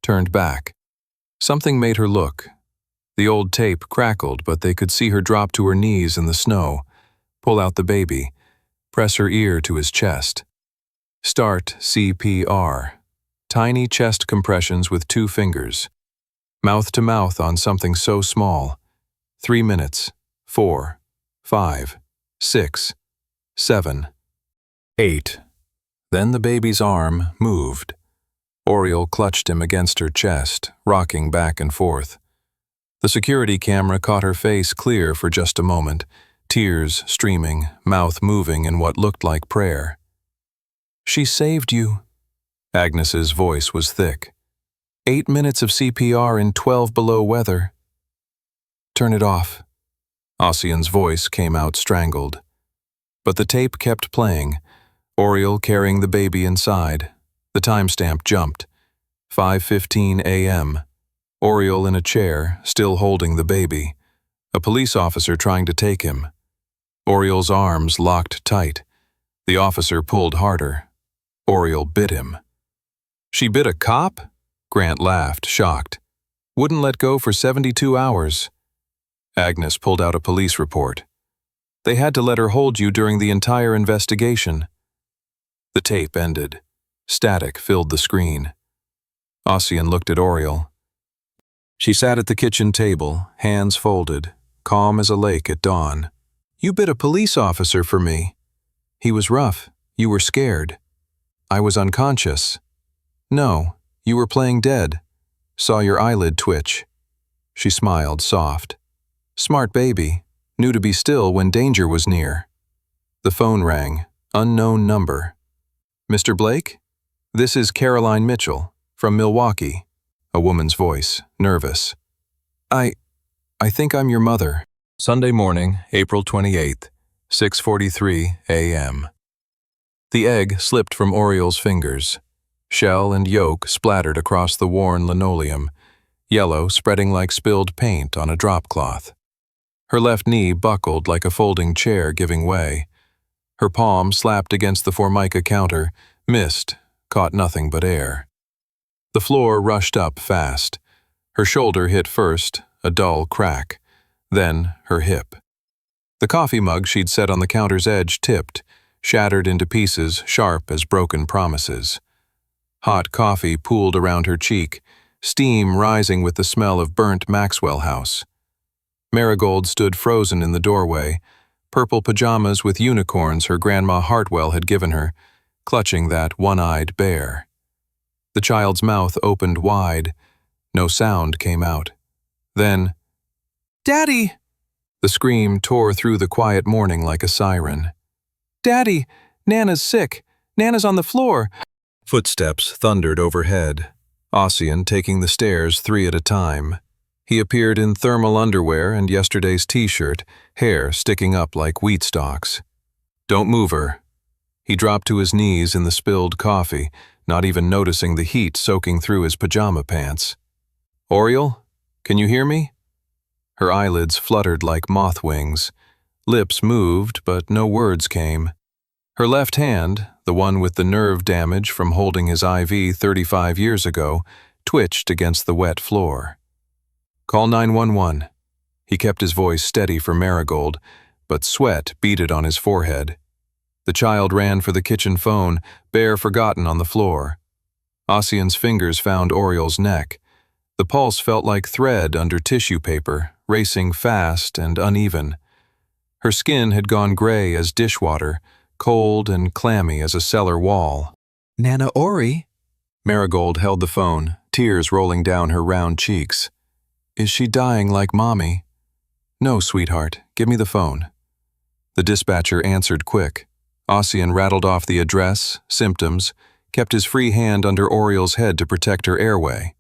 S1: turned back. Something made her look. The old tape crackled, but they could see her drop to her knees in the snow, pull out the baby, press her ear to his chest. Start CPR. Tiny chest compressions with 2 fingers. Mouth to mouth on something so small. 3 minutes. 4, 5, 6, 7, 8. Then the baby's arm moved. Oriel clutched him against her chest, rocking back and forth. The security camera caught her face clear for just a moment, tears streaming, mouth moving in what looked like prayer. She saved you. Agnes's voice was thick. 8 minutes of CPR in 12 below weather. Turn it off. Ossian's voice came out strangled. But the tape kept playing, Oriel carrying the baby inside. The timestamp jumped. 5:15 a.m. Oriel in a chair, still holding the baby. A police officer trying to take him. Oriel's arms locked tight. The officer pulled harder. Oriel bit him. She bit a cop? Grant laughed, shocked. Wouldn't let go for 72 hours. Agnes pulled out a police report. They had to let her hold you during the entire investigation. The tape ended. Static filled the screen. Ossian looked at Oriel. She sat at the kitchen table, hands folded, calm as a lake at dawn. You bit a police officer for me. He was rough. You were scared. I was unconscious. No, you were playing dead. Saw your eyelid twitch. She smiled, soft. Smart baby. Knew to be still when danger was near. The phone rang. Unknown number. Mr. Blake? This is Caroline Mitchell, from Milwaukee. A woman's voice, nervous. I think I'm your mother. Sunday morning, April 28th, 6:43 a.m. The egg slipped from Oriel's fingers. Shell and yolk splattered across the worn linoleum, yellow spreading like spilled paint on a drop cloth. Her left knee buckled like a folding chair giving way. Her palm slapped against the Formica counter, missed, caught nothing but air. The floor rushed up fast. Her shoulder hit first, a dull crack, then her hip. The coffee mug she'd set on the counter's edge tipped, shattered into pieces sharp as broken promises. Hot coffee pooled around her cheek, steam rising with the smell of burnt Maxwell House. Marigold stood frozen in the doorway, purple pajamas with unicorns her Grandma Hartwell had given her, clutching that one-eyed bear. The child's mouth opened wide. No sound came out. Then, Daddy! The scream tore through the quiet morning like a siren. Daddy! Nana's sick! Nana's on the floor! Footsteps thundered overhead. Ossian taking the stairs 3 at a time. He appeared in thermal underwear and yesterday's t-shirt, hair sticking up like wheat stalks. Don't move her. He dropped to his knees in the spilled coffee, not even noticing the heat soaking through his pajama pants. Oriole, can you hear me? Her eyelids fluttered like moth wings. Lips moved, but no words came. Her left hand, the one with the nerve damage from holding his IV 35 years ago, twitched against the wet floor. Call 911. He kept his voice steady for Marigold, but sweat beaded on his forehead. The child ran for the kitchen phone, bare forgotten on the floor. Ossian's fingers found Oriole's neck. The pulse felt like thread under tissue paper, racing fast and uneven. Her skin had gone gray as dishwater, cold and clammy as a cellar wall.
S2: Nana Ori?
S1: Marigold held the phone, tears rolling down her round cheeks. Is she dying like Mommy? No, sweetheart, give me the phone. The dispatcher answered quick. Ossian rattled off the address, symptoms, kept his free hand under Oriole's head to protect her airway.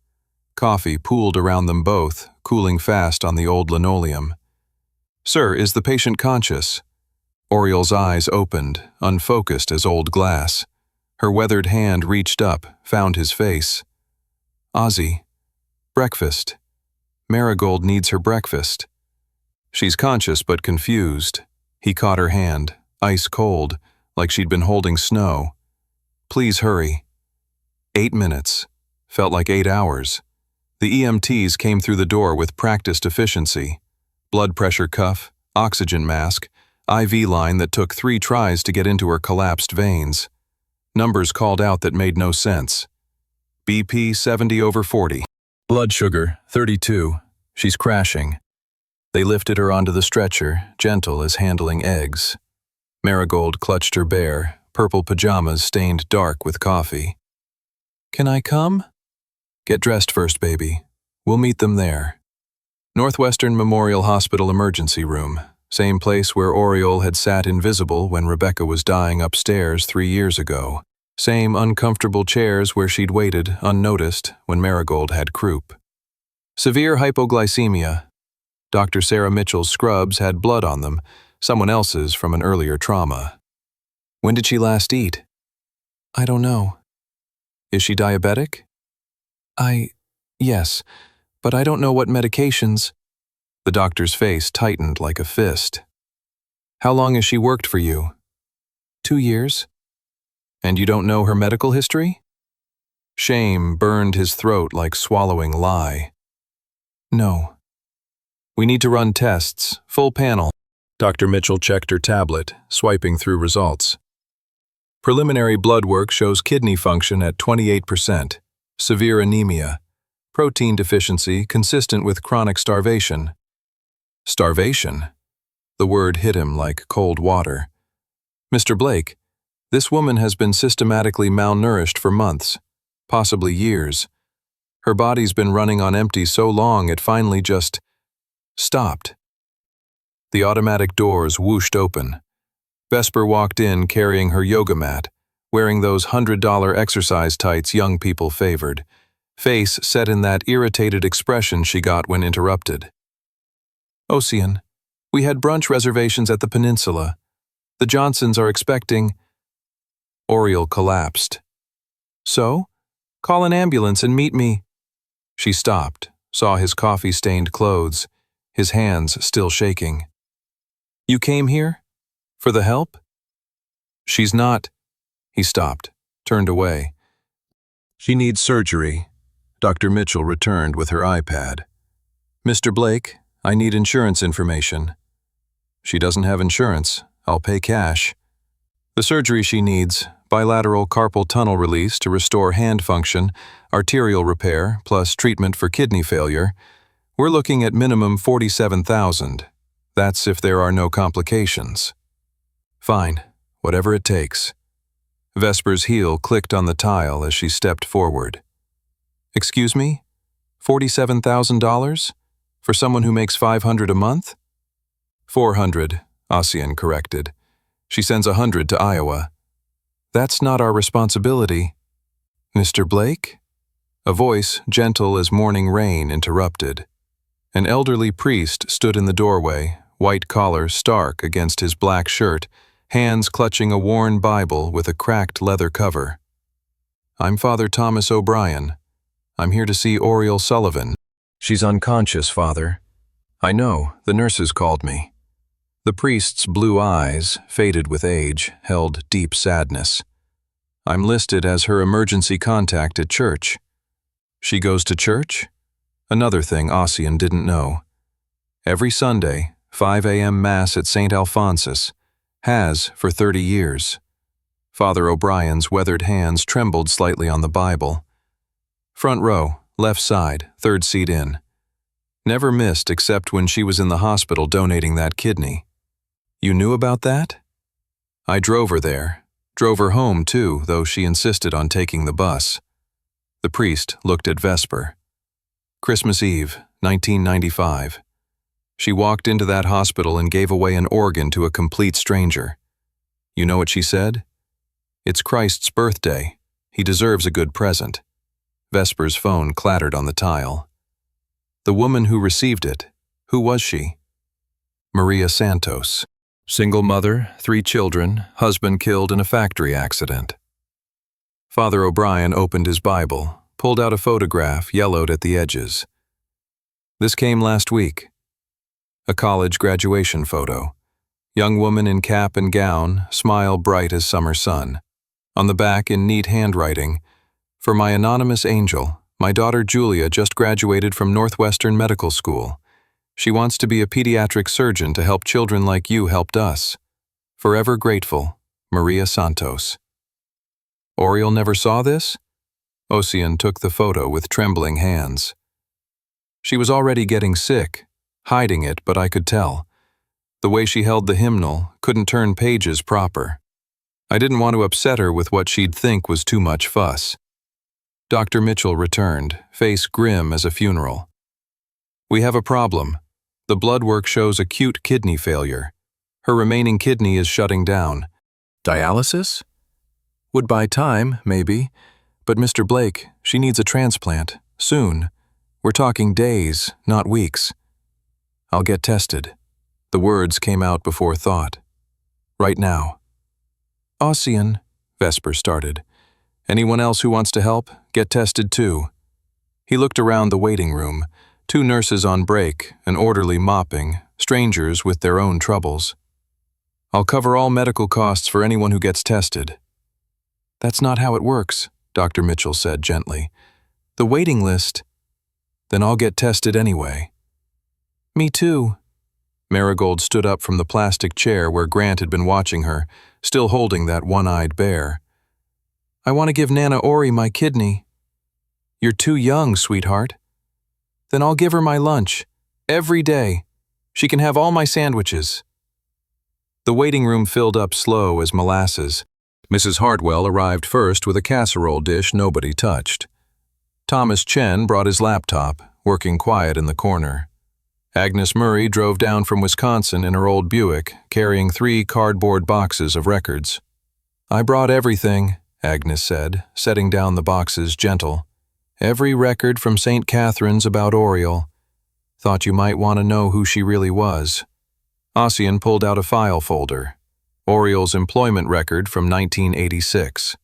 S1: Coffee pooled around them both, cooling fast on the old linoleum. Sir, is the patient conscious? Oriole's eyes opened, unfocused as old glass. Her weathered hand reached up, found his face. Ozzy. Breakfast. Marigold needs her breakfast. She's conscious but confused. He caught her hand, ice cold, like she'd been holding snow. Please hurry. 8 minutes. Felt like 8 hours. The EMTs came through the door with practiced efficiency. Blood pressure cuff, oxygen mask, IV line that took 3 tries to get into her collapsed veins. Numbers called out that made no sense. BP 70/40. Blood sugar 32. She's crashing. They lifted her onto the stretcher, gentle as handling eggs. Marigold clutched her bare, purple pajamas stained dark with coffee. Can I come? Get dressed first, baby. We'll meet them there. Northwestern Memorial Hospital emergency room, same place where Oriole had sat invisible when Rebecca was dying upstairs 3 years ago. Same uncomfortable chairs where she'd waited, unnoticed, when Marigold had croup. Severe hypoglycemia. Dr. Sarah Mitchell's scrubs had blood on them, someone else's from an earlier trauma. When did she last eat? I don't know. Is she diabetic? Yes, but I don't know what medications. The doctor's face tightened like a fist. How long has she worked for you? 2 years. And you don't know her medical history? Shame burned his throat like swallowing lye. No. We need to run tests, full panel. Dr. Mitchell checked her tablet, swiping through results. Preliminary blood work shows kidney function at 28%, severe anemia, protein deficiency consistent with chronic starvation. Starvation? The word hit him like cold water. Mr. Blake, this woman has been systematically malnourished for months, possibly years. Her body's been running on empty so long it finally just stopped. The automatic doors whooshed open. Vesper walked in carrying her yoga mat, wearing those $100 exercise tights young people favored, face set in that irritated expression she got when interrupted. Ossian, we had brunch reservations at the Peninsula. The Johnsons are expecting. Oriole collapsed. So? Call an ambulance and meet me. She stopped, saw his coffee-stained clothes, his hands still shaking. You came here? For the help? She's not. He stopped, turned away. She needs surgery. Dr. Mitchell returned with her iPad. Mr. Blake, I need insurance information. She doesn't have insurance. I'll pay cash. The surgery she needs, bilateral carpal tunnel release to restore hand function, arterial repair, plus treatment for kidney failure. We're looking at minimum $47,000. That's if there are no complications. Fine, whatever it takes. Vesper's heel clicked on the tile as she stepped forward. Excuse me? $47,000? For someone who makes $500 a month? $400, Ossian corrected. She sends $100 to Iowa. That's not our responsibility. Mr. Blake? A voice, gentle as morning rain, interrupted. An elderly priest stood in the doorway, white collar stark against his black shirt, hands clutching a worn Bible with a cracked leather cover. "I'm Father Thomas O'Brien. I'm here to see Oriel Sullivan." "She's unconscious, Father." "I know, the nurses called me." The priest's blue eyes, faded with age, held deep sadness. "I'm listed as her emergency contact at church." "She goes to church?" Another thing Ossian didn't know. Every Sunday, 5 a.m. Mass at St. Alphonsus. Has for 30 years. Father O'Brien's weathered hands trembled slightly on the Bible. "Front row, left side, third seat in. Never missed except when she was in the hospital donating that kidney." "You knew about that?" "I drove her there. Drove her home, too, though she insisted on taking the bus." The priest looked at Vesper. "Christmas Eve, 1995. She walked into that hospital and gave away an organ to a complete stranger. You know what she said? 'It's Christ's birthday. He deserves a good present.'" Vesper's phone clattered on the tile. "The woman who received it, who was she?" "Maria Santos. Single mother, 3 children, husband killed in a factory accident." Father O'Brien opened his Bible, pulled out a photograph yellowed at the edges. "This came last week." A college graduation photo. Young woman in cap and gown, smile bright as summer sun. On the back in neat handwriting, "For my anonymous angel, my daughter Julia just graduated from Northwestern Medical School. She wants to be a pediatric surgeon to help children like you helped us. Forever grateful, Maria Santos." "Oriel never saw this?" Ossian took the photo with trembling hands. "She was already getting sick, hiding it, but I could tell. The way she held the hymnal, couldn't turn pages proper. I didn't want to upset her with what she'd think was too much fuss." Dr. Mitchell returned, face grim as a funeral. "We have a problem. The blood work shows acute kidney failure. Her remaining kidney is shutting down. Dialysis? Would buy time, maybe. But Mr. Blake, she needs a transplant, soon. We're talking days, not weeks. I'll get tested." The words came out before thought. "Right now." "Ossian," Vesper started. "Anyone else who wants to help, get tested too." He looked around the waiting room. 2 nurses on break, an orderly mopping, strangers with their own troubles. "I'll cover all medical costs for anyone who gets tested." "That's not how it works," Dr. Mitchell said gently. "The waiting list—" "Then I'll get tested anyway." "Me too." Marigold stood up from the plastic chair where Grant had been watching her, still holding that one-eyed bear. "I want to give Nana Ori my kidney." "You're too young, sweetheart." "Then I'll give her my lunch. Every day. She can have all my sandwiches." The waiting room filled up slow as molasses. Mrs. Hartwell arrived first with a casserole dish nobody touched. Thomas Chen brought his laptop, working quiet in the corner. Agnes Murray drove down from Wisconsin in her old Buick, carrying 3 cardboard boxes of records. "I brought everything," Agnes said, setting down the boxes gentle. "Every record from St. Catherine's about Oriel. Thought you might want to know who she really was." Ossian pulled out a file folder. Oriel's employment record from 1986.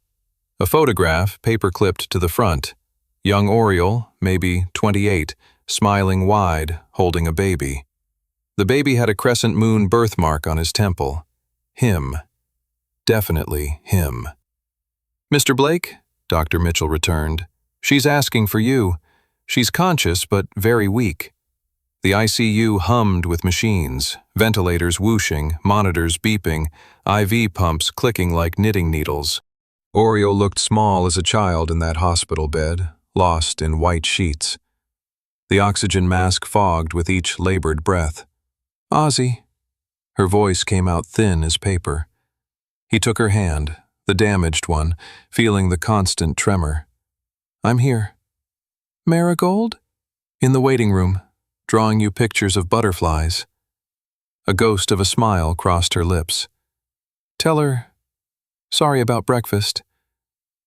S1: A photograph paper-clipped to the front. Young Oriel, maybe 28, smiling wide, holding a baby. The baby had a crescent moon birthmark on his temple. Him. Definitely him. "Mr. Blake?" Dr. Mitchell returned. "She's asking for you. She's conscious, but very weak." The ICU hummed with machines, ventilators whooshing, monitors beeping, IV pumps clicking like knitting needles. Oriel looked small as a child in that hospital bed, lost in white sheets. The oxygen mask fogged with each labored breath. "Ozzy." Her voice came out thin as paper. He took her hand, the damaged one, feeling the constant tremor. "I'm here." "Marigold?" "In the waiting room, drawing you pictures of butterflies." A ghost of a smile crossed her lips. "Tell her, sorry about breakfast.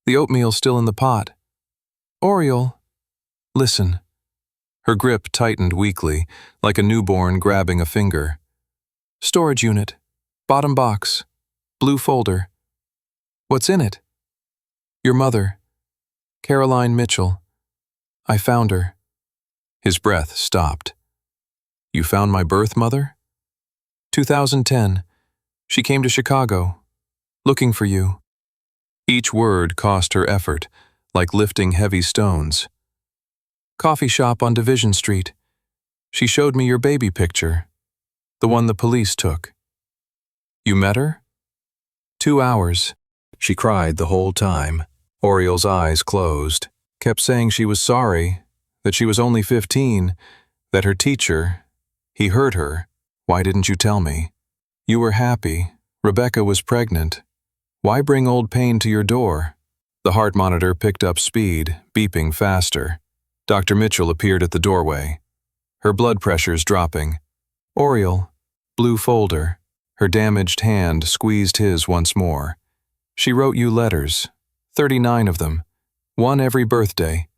S1: The oatmeal's still in the pot. Oriel, Listen." Her grip tightened weakly, like a newborn grabbing a finger. "Storage unit. Bottom box. Blue folder. What's in it?" "Your mother. Caroline Mitchell. I found her." His breath stopped. "You found my birth mother?" 2010. She came to Chicago. Looking for you." Each word cost her effort, like lifting heavy stones. "Coffee shop on Division Street. She showed me your baby picture. The one the police took." "You met her?" 2 hours. She cried the whole time. Oriel's eyes closed. Kept saying she was sorry, that she was only 15, that her teacher, he hurt her. "Why didn't you tell me? You were happy. Rebecca was pregnant. Why bring old pain to your door?" The heart monitor picked up speed, beeping faster. Dr. Mitchell appeared at the doorway, her blood pressures dropping. "Oriel." Blue folder. Her damaged hand squeezed his once more. "She wrote you letters. 39 of them. One every birthday.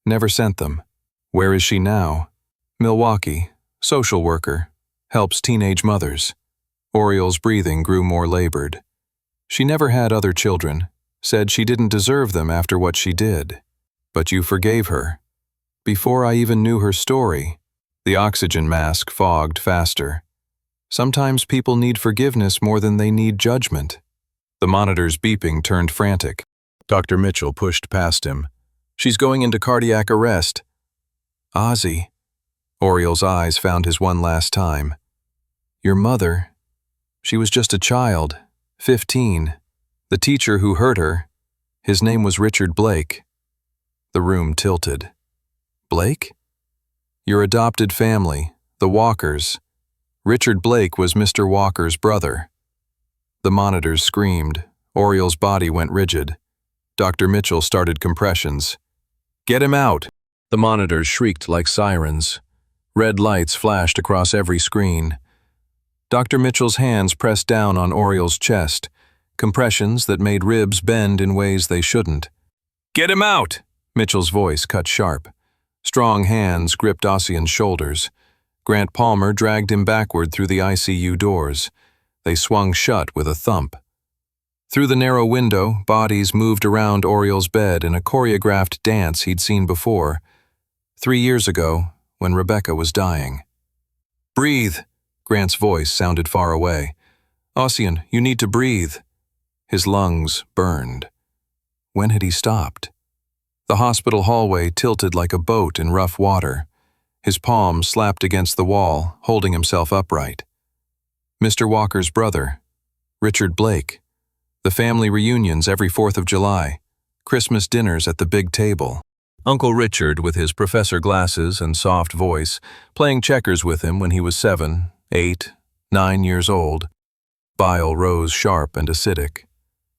S1: Never sent them. Where is she now?" "Milwaukee. Social worker. Helps teenage mothers." Oriel's breathing grew more labored. "She never had other children. Said she didn't deserve them after what she did. But you forgave her." "Before I even knew her story." The oxygen mask fogged faster. "Sometimes people need forgiveness more than they need judgment." The monitor's beeping turned frantic. Dr. Mitchell pushed past him. "She's going into cardiac arrest." "Ozzy." Oriel's eyes found his one last time. "Your mother. She was just a child, 15. The teacher who hurt her, his name was Richard Blake." The room tilted. "Blake?" "Your adopted family, the Walkers. Richard Blake was Mr. Walker's brother." The monitors screamed. Oriel's body went rigid. Dr. Mitchell started compressions. "Get him out!" The monitors shrieked like sirens. Red lights flashed across every screen. Dr. Mitchell's hands pressed down on Oriel's chest, compressions that made ribs bend in ways they shouldn't. "Get him out!" Mitchell's voice cut sharp. Strong hands gripped Ossian's shoulders. Grant Palmer dragged him backward through the ICU doors. They swung shut with a thump. Through the narrow window, bodies moved around Oriel's bed in a choreographed dance he'd seen before, 3 years ago, when Rebecca was dying. "Breathe!" Grant's voice sounded far away. "Ossian, you need to breathe." His lungs burned. When had he stopped? The hospital hallway tilted like a boat in rough water. His palm slapped against the wall, holding himself upright. Mr. Walker's brother, Richard Blake. The family reunions every 4th of July. Christmas dinners at the big table. Uncle Richard, with his professor glasses and soft voice, playing checkers with him when he was 7, 8, 9 years old. Bile rose sharp and acidic.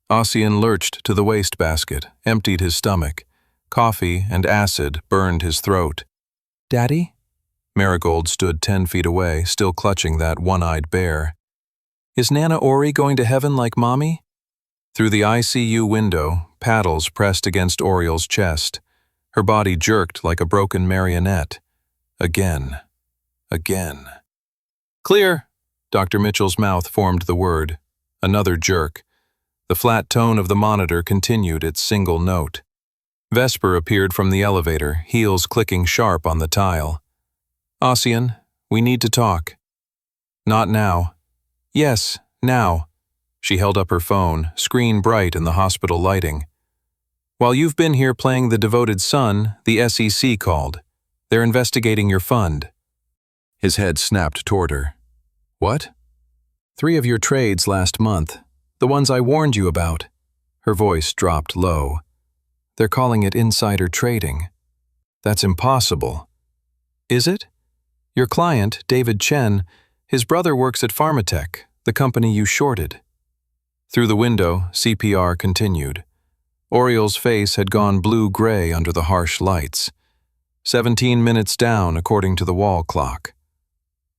S1: Ossian lurched to the wastebasket, emptied his stomach. Coffee and acid burned his throat. "Daddy?" Marigold stood 10 feet away, still clutching that one-eyed bear. "Is Nana Ori going to heaven like Mommy?" Through the ICU window, paddles pressed against Oriel's chest. Her body jerked like a broken marionette. Again. Again. "Clear!" Dr. Mitchell's mouth formed the word. Another jerk. The flat tone of the monitor continued its single note. Vesper appeared from the elevator, heels clicking sharp on the tile. "Ossian, we need to talk." "Not now." "Yes, now." She held up her phone, screen bright in the hospital lighting. "While you've been here playing the devoted son, the SEC called. They're investigating your fund." His head snapped toward her. "What?" "3 of your trades last month. The ones I warned you about." Her voice dropped low. "They're calling it insider trading." "That's impossible." "Is it? Your client, David Chen, his brother works at Pharmatech, the company you shorted." Through the window, CPR continued. Oriel's face had gone blue-gray under the harsh lights. 17 minutes down, according to the wall clock.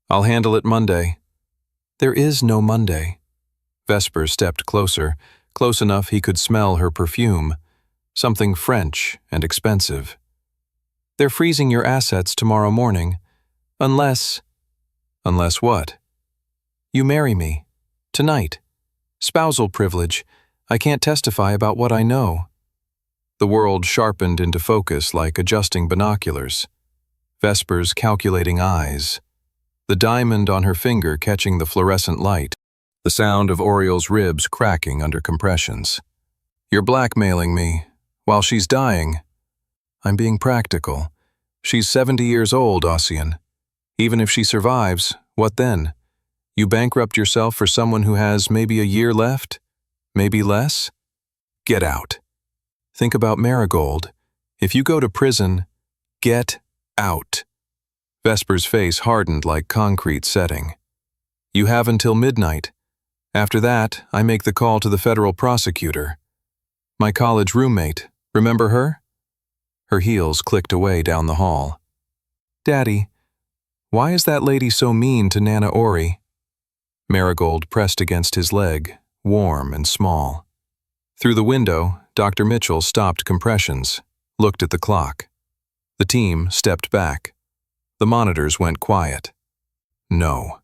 S1: "I'll handle it Monday." "There is no Monday." Vesper stepped closer, close enough he could smell her perfume, something French and expensive. They're freezing your assets tomorrow morning. Unless... Unless what? You marry me. Tonight. Spousal privilege. I can't testify about what I know. The world sharpened into focus like adjusting binoculars. Vesper's calculating eyes. The diamond on her finger catching the fluorescent light. The sound of Oriel's ribs cracking under compressions. You're blackmailing me. While she's dying. I'm being practical. She's 70 years old, Ossian. Even if she survives, what then? You bankrupt yourself for someone who has maybe a year left? Maybe less? Get out. Think about Marigold. If you go to prison, get out. Vesper's face hardened like concrete setting. You have until midnight. After that, I make the call to the federal prosecutor. My college roommate, remember her? Her heels clicked away down the hall. Daddy, why is that lady so mean to Nana Ori? Marigold pressed against his leg, warm and small. Through the window, Dr. Mitchell stopped compressions, looked at the clock. The team stepped back. The monitors went quiet. No.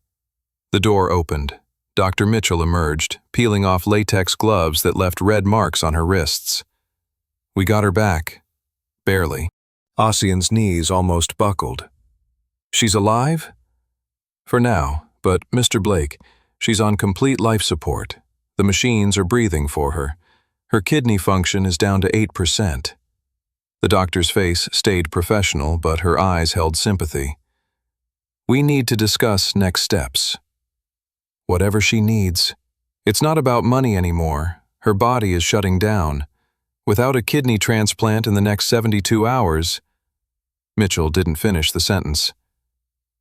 S1: The door opened. Dr. Mitchell emerged, peeling off latex gloves that left red marks on her wrists. We got her back. Barely. Ossian's knees almost buckled. She's alive? For now, but Mr. Blake, she's on complete life support. The machines are breathing for her. Her kidney function is down to 8%. The doctor's face stayed professional, but her eyes held sympathy. We need to discuss next steps. Whatever she needs. It's not about money anymore. Her body is shutting down. Without a kidney transplant in the next 72 hours... Mitchell didn't finish the sentence.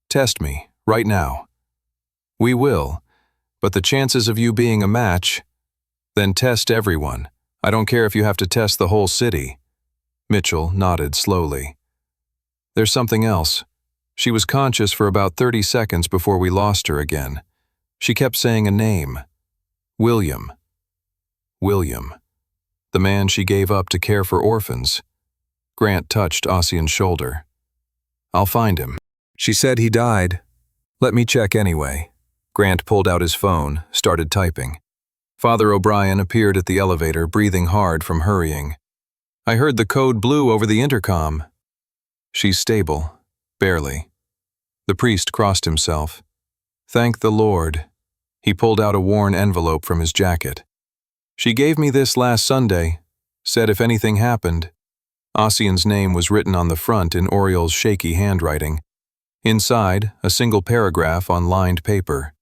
S1: Test me, right now. We will, but the chances of you being a match... Then test everyone. I don't care if you have to test the whole city. Mitchell nodded slowly. There's something else. She was conscious for about 30 seconds before we lost her again. She kept saying a name. William. William. The man she gave up to care for orphans. Grant touched Ossian's shoulder. I'll find him. She said he died. Let me check anyway. Grant pulled out his phone, started typing. Father O'Brien appeared at the elevator, breathing hard from hurrying. I heard the code blue over the intercom. She's stable. Barely. The priest crossed himself. Thank the Lord. He pulled out a worn envelope from his jacket. She gave me this last Sunday. Said if anything happened. Ossian's name was written on the front in Oriel's shaky handwriting. Inside, a single paragraph on lined paper.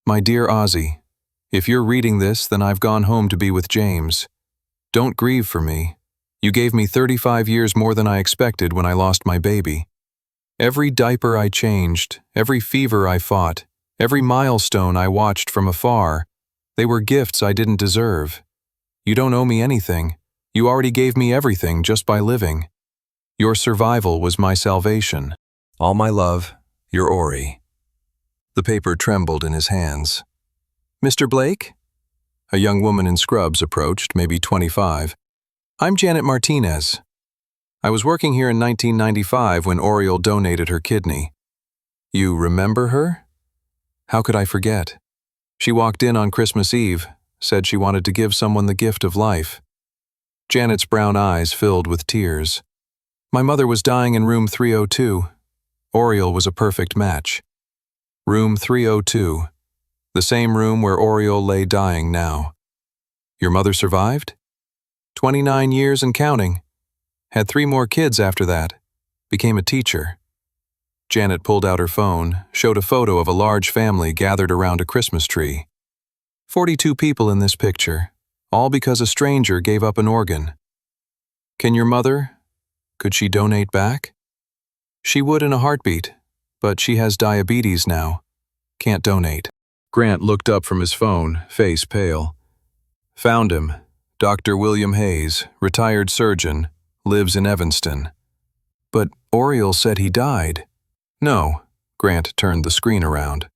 S1: My dear Ozzy, if you're reading this, then I've gone home to be with James. Don't grieve for me. You gave me 35 years more than I expected when I lost my baby. Every diaper I changed, every fever I fought, every milestone I watched from afar, they were gifts I didn't deserve. You don't owe me anything. You already gave me everything just by living. Your survival was my salvation. All my love, your Ori. The paper trembled in his hands. Mr. Blake? A young woman in scrubs approached, maybe 25. I'm Janet Martinez. I was working here in 1995 when Oriel donated her kidney. You remember her? How could I forget? She walked in on Christmas Eve, said she wanted to give someone the gift of life. Janet's brown eyes filled with tears. My mother was dying in room 302. Oriel was a perfect match. Room 302. The same room where Oriel lay dying now. Your mother survived? 29 years and counting. Had 3 more kids after that. Became a teacher. Janet pulled out her phone, showed a photo of a large family gathered around a Christmas tree. 42 people in this picture, all because a stranger gave up an organ. Can your mother? Could she donate back? She would in a heartbeat, but she has diabetes now. Can't donate. Grant looked up from his phone, face pale. Found him. Dr. William Hayes, retired surgeon, lives in Evanston. But Oriel said he died. No. Grant turned the screen around.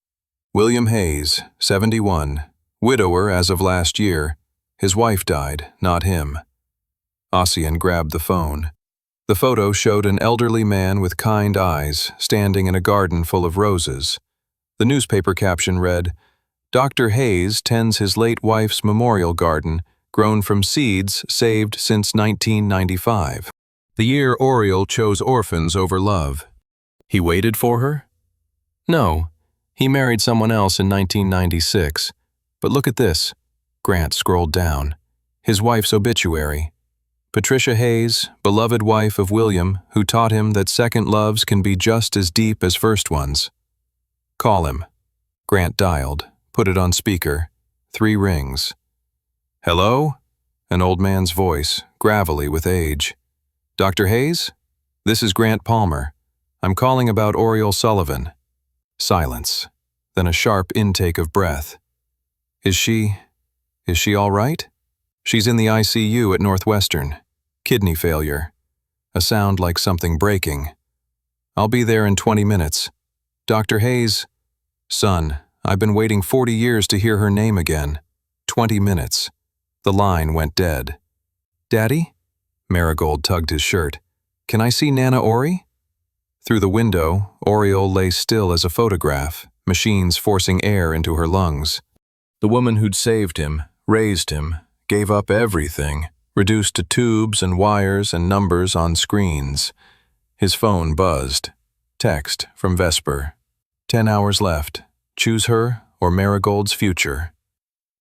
S1: William Hayes, 71, widower as of last year. His wife died, not him. Ossian grabbed the phone. The photo showed an elderly man with kind eyes standing in a garden full of roses. The newspaper caption read, "Dr. Hayes tends his late wife's memorial garden, grown from seeds saved since 1995. The year Oriole chose orphans over love. He waited for her? No, he married someone else in 1996. But look at this." Grant scrolled down. His wife's obituary. Patricia Hayes, beloved wife of William, who taught him that second loves can be just as deep as first ones. "Call him." Grant dialed, put it on speaker. 3 rings. "Hello?" An old man's voice, gravelly with age. "Dr. Hayes? This is Grant Palmer. I'm calling about Oriole Sullivan." Silence, then a sharp intake of breath. Is she all right?" "She's in the ICU at Northwestern. Kidney failure." A sound like something breaking. "I'll be there in 20 minutes. Dr. Hayes." "Son, I've been waiting 40 years to hear her name again. 20 minutes. The line went dead. "Daddy?" Marigold tugged his shirt. "Can I see Nana Ori?" Through the window, Oriole lay still as a photograph, machines forcing air into her lungs. The woman who'd saved him, raised him, gave up everything, reduced to tubes and wires and numbers on screens. His phone buzzed. Text from Vesper. 10 hours left. Choose her or Marigold's future.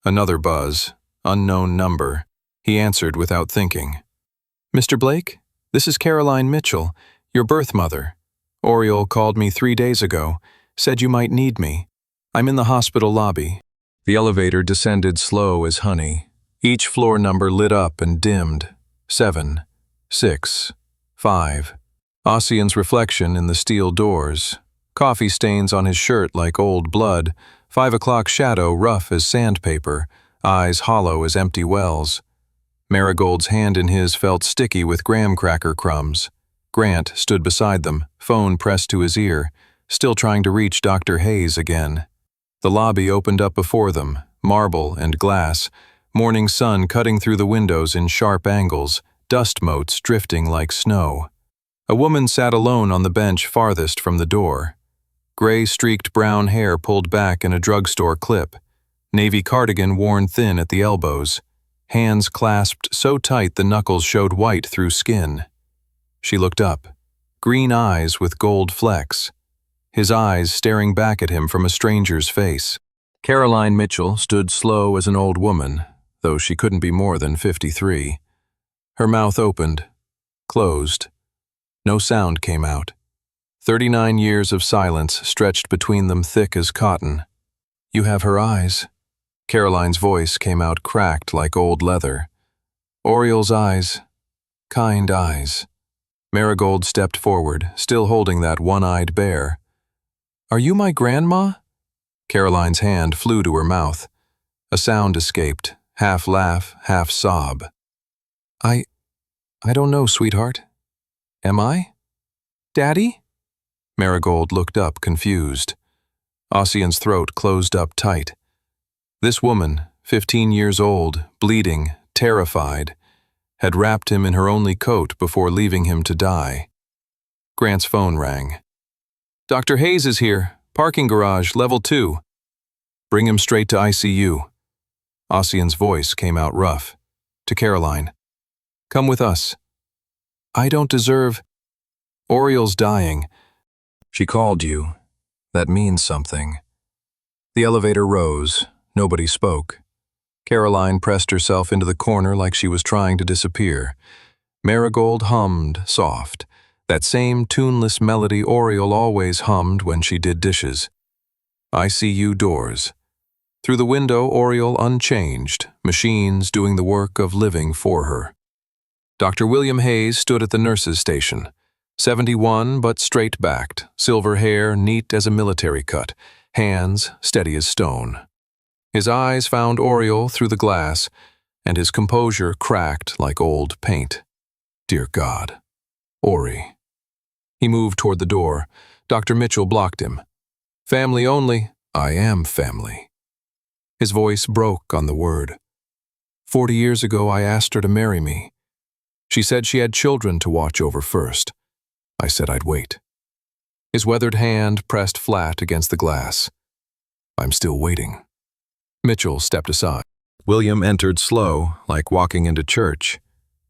S1: Another buzz. Unknown number. He answered without thinking. "Mr. Blake, this is Caroline Mitchell, your birth mother. Oriole called me 3 days ago, said you might need me. I'm in the hospital lobby." The elevator descended slow as honey. Each floor number lit up and dimmed. 7, 6, 5. Ossian's reflection in the steel doors. Coffee stains on his shirt like old blood. 5 o'clock shadow rough as sandpaper. Eyes hollow as empty wells. Marigold's hand in his felt sticky with graham cracker crumbs. Grant stood beside them, phone pressed to his ear, still trying to reach Dr. Hayes again. The lobby opened up before them, marble and glass, morning sun cutting through the windows in sharp angles, dust motes drifting like snow. A woman sat alone on the bench farthest from the door. Gray-streaked brown hair pulled back in a drugstore clip. Navy cardigan worn thin at the elbows. Hands clasped so tight the knuckles showed white through skin. She looked up. Green eyes with gold flecks. His eyes staring back at him from a stranger's face. Caroline Mitchell stood slow as an old woman, though she couldn't be more than 53. Her mouth opened, closed. No sound came out. 39 years of silence stretched between them thick as cotton. "You have her eyes." Caroline's voice came out cracked like old leather. "Oriole's eyes. Kind eyes." Marigold stepped forward, still holding that one-eyed bear. "Are you my grandma?" Caroline's hand flew to her mouth. A sound escaped, half laugh, half sob. I don't know, sweetheart. Am I? Daddy?" Marigold looked up, confused. Ossian's throat closed up tight. This woman, 15 years old, bleeding, terrified, had wrapped him in her only coat before leaving him to die. Grant's phone rang. "Dr. Hayes is here. Parking garage, level 2. Bring him straight to ICU." Ossian's voice came out rough. To Caroline. "Come with us." "I don't deserve—" "Oriole's dying. She called you. That means something." The elevator rose. Nobody spoke. Caroline pressed herself into the corner like she was trying to disappear. Marigold hummed, soft. That same tuneless melody Oriole always hummed when she did dishes. ICU doors. Through the window, Oriole unchanged, machines doing the work of living for her. Dr. William Hayes stood at the nurse's station. 71 but straight-backed, silver hair neat as a military cut, hands steady as stone. His eyes found Oriole through the glass, and his composure cracked like old paint. Dear God. Ori. He moved toward the door. Dr. Mitchell blocked him. "Family only. I am family." His voice broke on the word. 40 years ago I asked her to marry me. She said she had children to watch over first. I said I'd wait. His weathered hand pressed flat against the glass. I'm still waiting. Mitchell stepped aside. William entered slow, like walking into church.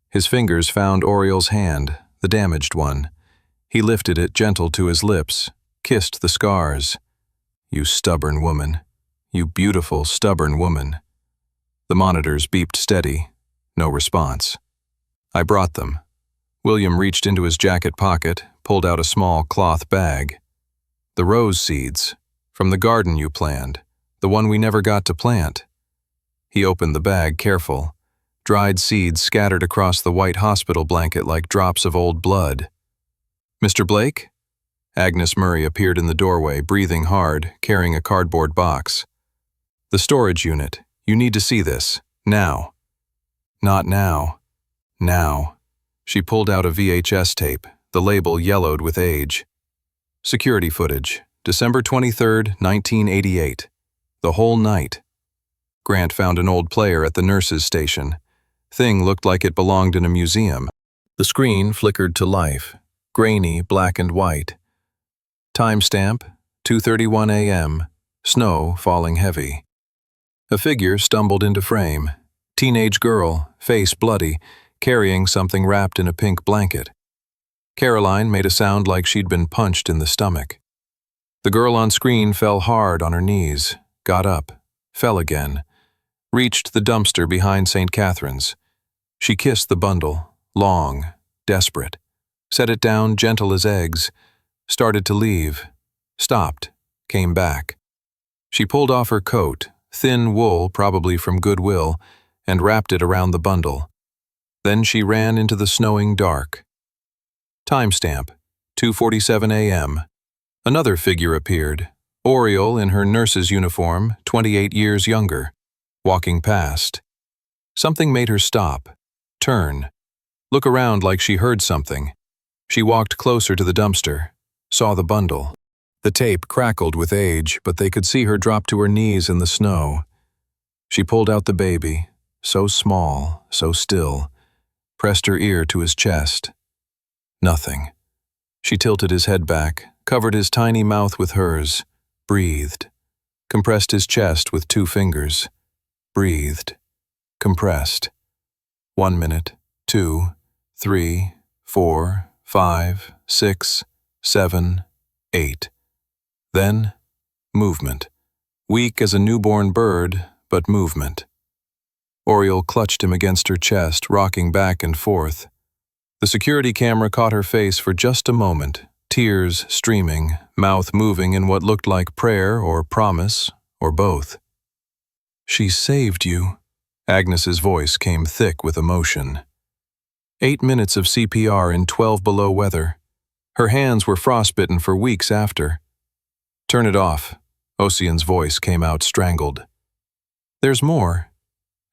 S1: His fingers found Oriel's hand, the damaged one. He lifted it gentle to his lips, kissed the scars. You stubborn woman. You beautiful, stubborn woman. The monitors beeped steady. No response. I brought them. William reached into his jacket pocket, pulled out a small cloth bag. The rose seeds, from the garden you planned, the one we never got to plant. He opened the bag careful. Dried seeds scattered across the white hospital blanket like drops of old blood. Mr. Blake? Agnes Murray appeared in the doorway, breathing hard, carrying a cardboard box. The storage unit. You need to see this. Now. Not now. Now. She pulled out a VHS tape, the label yellowed with age. Security footage. December 23, 1988. The whole night. Grant found an old player at the nurse's station. Thing looked like it belonged in a museum. The screen flickered to life, grainy, black and white. Timestamp, 2:31 a.m., snow falling heavy. A figure stumbled into frame. Teenage girl, face bloody, carrying something wrapped in a pink blanket. Caroline made a sound like she'd been punched in the stomach. The girl on screen fell hard on her knees, got up, fell again, reached the dumpster behind St. Catherine's. She kissed the bundle, long, desperate, set it down gentle as eggs, started to leave, stopped, came back. She pulled off her coat, thin wool probably from Goodwill, and wrapped it around the bundle. Then she ran into the snowing dark. Timestamp, 2:47 a.m. Another figure appeared, Oriel in her nurse's uniform, 28 years younger, walking past. Something made her stop, turn, look around like she heard something. She walked closer to the dumpster, saw the bundle. The tape crackled with age, but they could see her drop to her knees in the snow. She pulled out the baby, so small, so still, pressed her ear to his chest. Nothing. She tilted his head back, covered his tiny mouth with hers, breathed, compressed his chest with 2 fingers, breathed, compressed. 1 minute, 2, 3, 4, 5, 6, 7, 8. Then, movement. Weak as a newborn bird, but movement. Oriel clutched him against her chest, rocking back and forth. The security camera caught her face for just a moment, tears streaming, mouth moving in what looked like prayer or promise, or both. She saved you. Agnes's voice came thick with emotion. 8 minutes of CPR in 12 below weather. Her hands were frostbitten for weeks after. Turn it off. Ossian's voice came out strangled. There's more.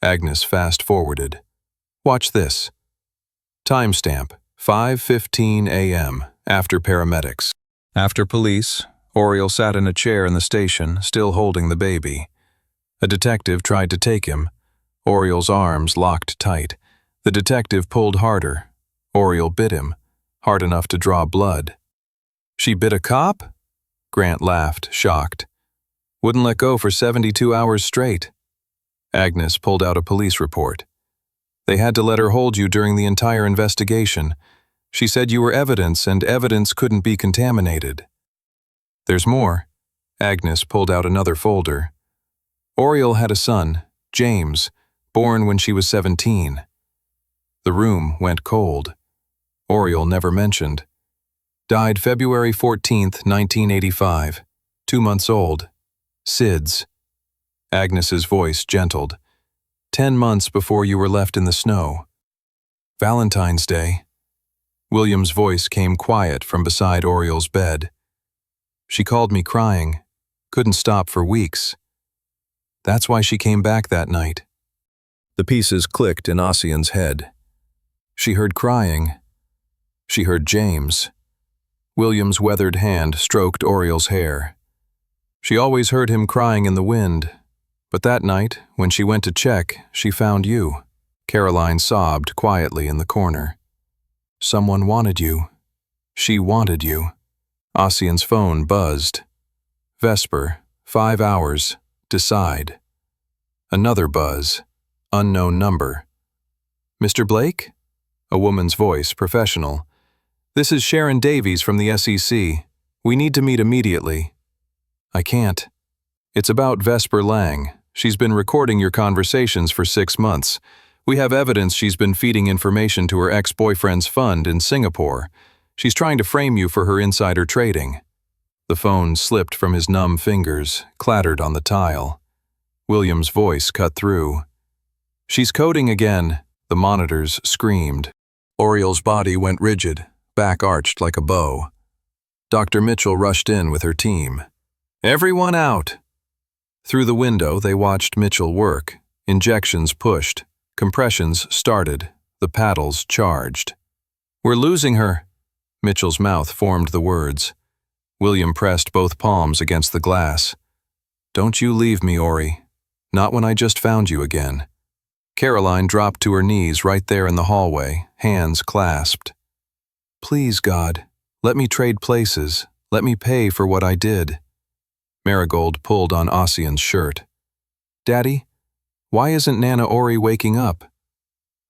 S1: Agnes fast-forwarded. Watch this. Timestamp, 5:15 a.m., after paramedics. After police, Oriel sat in a chair in the station, still holding the baby. A detective tried to take him. Oriel's arms locked tight. The detective pulled harder. Oriel bit him, hard enough to draw blood. She bit a cop? Grant laughed, shocked. Wouldn't let go for 72 hours straight. Agnes pulled out a police report. They had to let her hold you during the entire investigation. She said you were evidence, and evidence couldn't be contaminated. There's more. Agnes pulled out another folder. Oriel had a son, James, born when she was 17. The room went cold. Oriel never mentioned. Died February 14th, 1985. 2 months old. SIDS. Agnes's voice gentled. 10 months before you were left in the snow. Valentine's Day. William's voice came quiet from beside Oriel's bed. She called me crying. Couldn't stop for weeks. That's why she came back that night. The pieces clicked in Ossian's head. She heard crying. She heard James. William's weathered hand stroked Oriel's hair. She always heard him crying in the wind, but that night, when she went to check, she found you. Caroline sobbed quietly in the corner. Someone wanted you. She wanted you. Ossian's phone buzzed. Vesper, 5 hours. Decide. Another buzz. Unknown number. Mr. Blake? A woman's voice, professional. This is Sharon Davies from the SEC. We need to meet immediately. I can't. It's about Vesper Lang. She's been recording your conversations for 6 months. We have evidence she's been feeding information to her ex-boyfriend's fund in Singapore. She's trying to frame you for her insider trading. The phone slipped from his numb fingers, clattered on the tile. William's voice cut through. She's coding again, the monitors screamed. Oriel's body went rigid, back arched like a bow. Dr. Mitchell rushed in with her team. Everyone out! Through the window, they watched Mitchell work. Injections pushed. Compressions started. The paddles charged. We're losing her. Mitchell's mouth formed the words. William pressed both palms against the glass. Don't you leave me, Ori. Not when I just found you again. Caroline dropped to her knees right there in the hallway, hands clasped. Please, God, let me trade places. Let me pay for what I did. Marigold pulled on Ossian's shirt. Daddy, why isn't Nana Ori waking up?